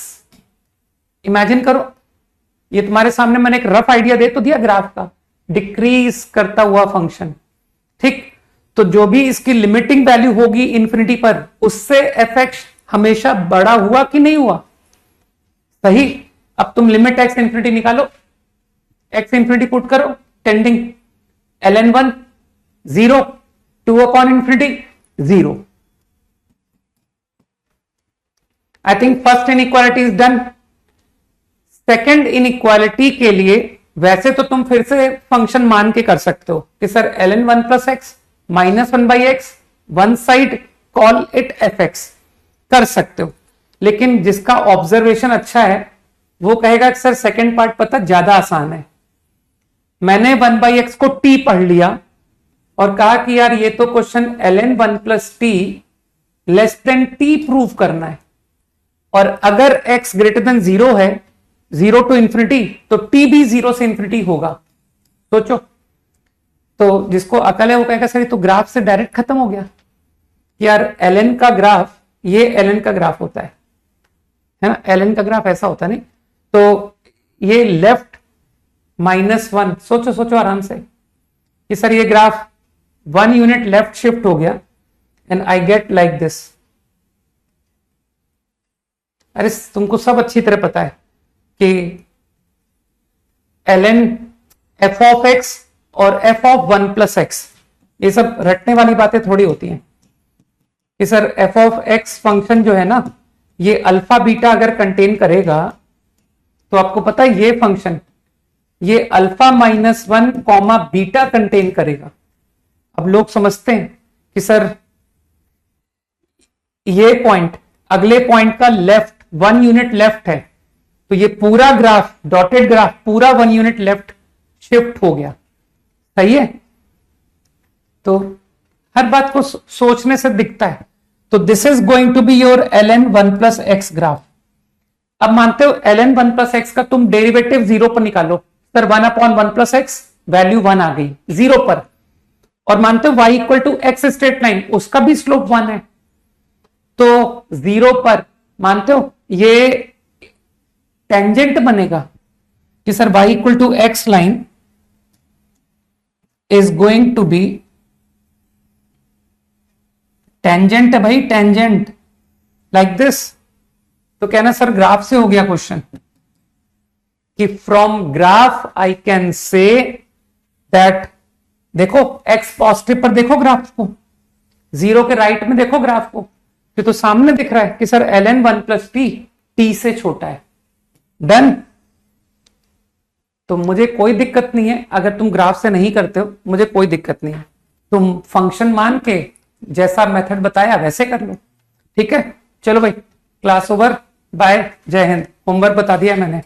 Imagine करो, ये तुम्हारे सामने मैंने एक रफ आइडिया दे तो दिया ग्राफ का, डिक्रीज करता हुआ फंक्शन, ठीक। तो जो भी इसकी लिमिटिंग वैल्यू होगी इंफिनिटी पर, उससे fx हमेशा बड़ा हुआ कि नहीं हुआ? सही। अब तुम लिमिट x इंफिनिटी निकालो, x इंफिनिटी पुट करो, tending ln 1 0, 2/∞ 0। I think first inequality is done. Second inequality के लिए वैसे तो तुम फिर से फंक्शन मान के कर सकते हो कि sir ln 1 + x -1/x, one side call it fx, कर सकते हो। लेकिन जिसका ऑब्जर्वेशन अच्छा है वो कहेगा कि सर सेकेंड पार्ट पता ज्यादा आसान है। मैंने 1/x को t पढ़ लिया और कहा कि यार ये तो question ln 1 + t < t prove करना है, और अगर x > 0 है, 0 to ∞, तो t भी 0 से ∞ होगा। सोचो, तो जिसको अकल है वो कहेगा सर ये तो ग्राफ से डायरेक्ट खत्म हो गया। यार ln का ग्राफ, ये ln का ग्राफ होता है ना, ln का ग्राफ ऐसा होता नहीं। तो ये लेफ्ट -1, सोचो सोचो आराम से कि सर ये ग्राफ 1 यूनिट लेफ्ट शिफ्ट हो गया and I get like this. अरे तुमको सब अच्छी तरह पता है कि ln f ऑफ x और f ऑफ 1 + x, ये सब रटने वाली बातें थोड़ी होती हैं कि sir f of x function जो है ना, ये अल्फा बीटा अगर कंटेन करेगा तो आपको पता है ये फंक्शन ये अल्फा -1 बीटा कंटेन करेगा। अब लोग समझते हैं कि सर ये पॉइंट अगले पॉइंट का लेफ्ट 1 यूनिट लेफ्ट है, तो ये पूरा ग्राफ, डॉटेड ग्राफ पूरा 1 यूनिट लेफ्ट शिफ्ट हो गया। सही है, तो हर बात को सोचने से दिखता है। तो this is going to be your ln 1 plus x graph. अब मानते हो ln 1 प्लस एक्स का तुम डेरिवेटिव 0 पर निकालो, सर 1/1 प्लस एक्स, वैल्यू 1 आ गई 0 पर। और मानते हो y equal to x straight line, उसका भी स्लोप 1 है, तो 0 पर मानते हो ये टेंजेंट बनेगा कि sir y equal to x line is going to be tangent है भाई, टेंजेंट लाइक दिस। तो कहना सर ग्राफ से हो गया क्वेश्चन, कि from graph I can say that, देखो x पॉजिटिव पर देखो ग्राफ को, 0 के राइट में देखो ग्राफ को, तो सामने दिख रहा है कि सर ln 1 प्लस t से छोटा है। डन। तो मुझे कोई दिक्कत नहीं है, अगर तुम ग्राफ से नहीं करते हो मुझे कोई दिक्कत नहीं है, तुम फंक्शन मान के जैसा मेथड बताया वैसे कर लो। ठीक है, चलो भाई, क्लास ओवर, बाय, जय हिंद। होमवर्क बता दिया मैंने।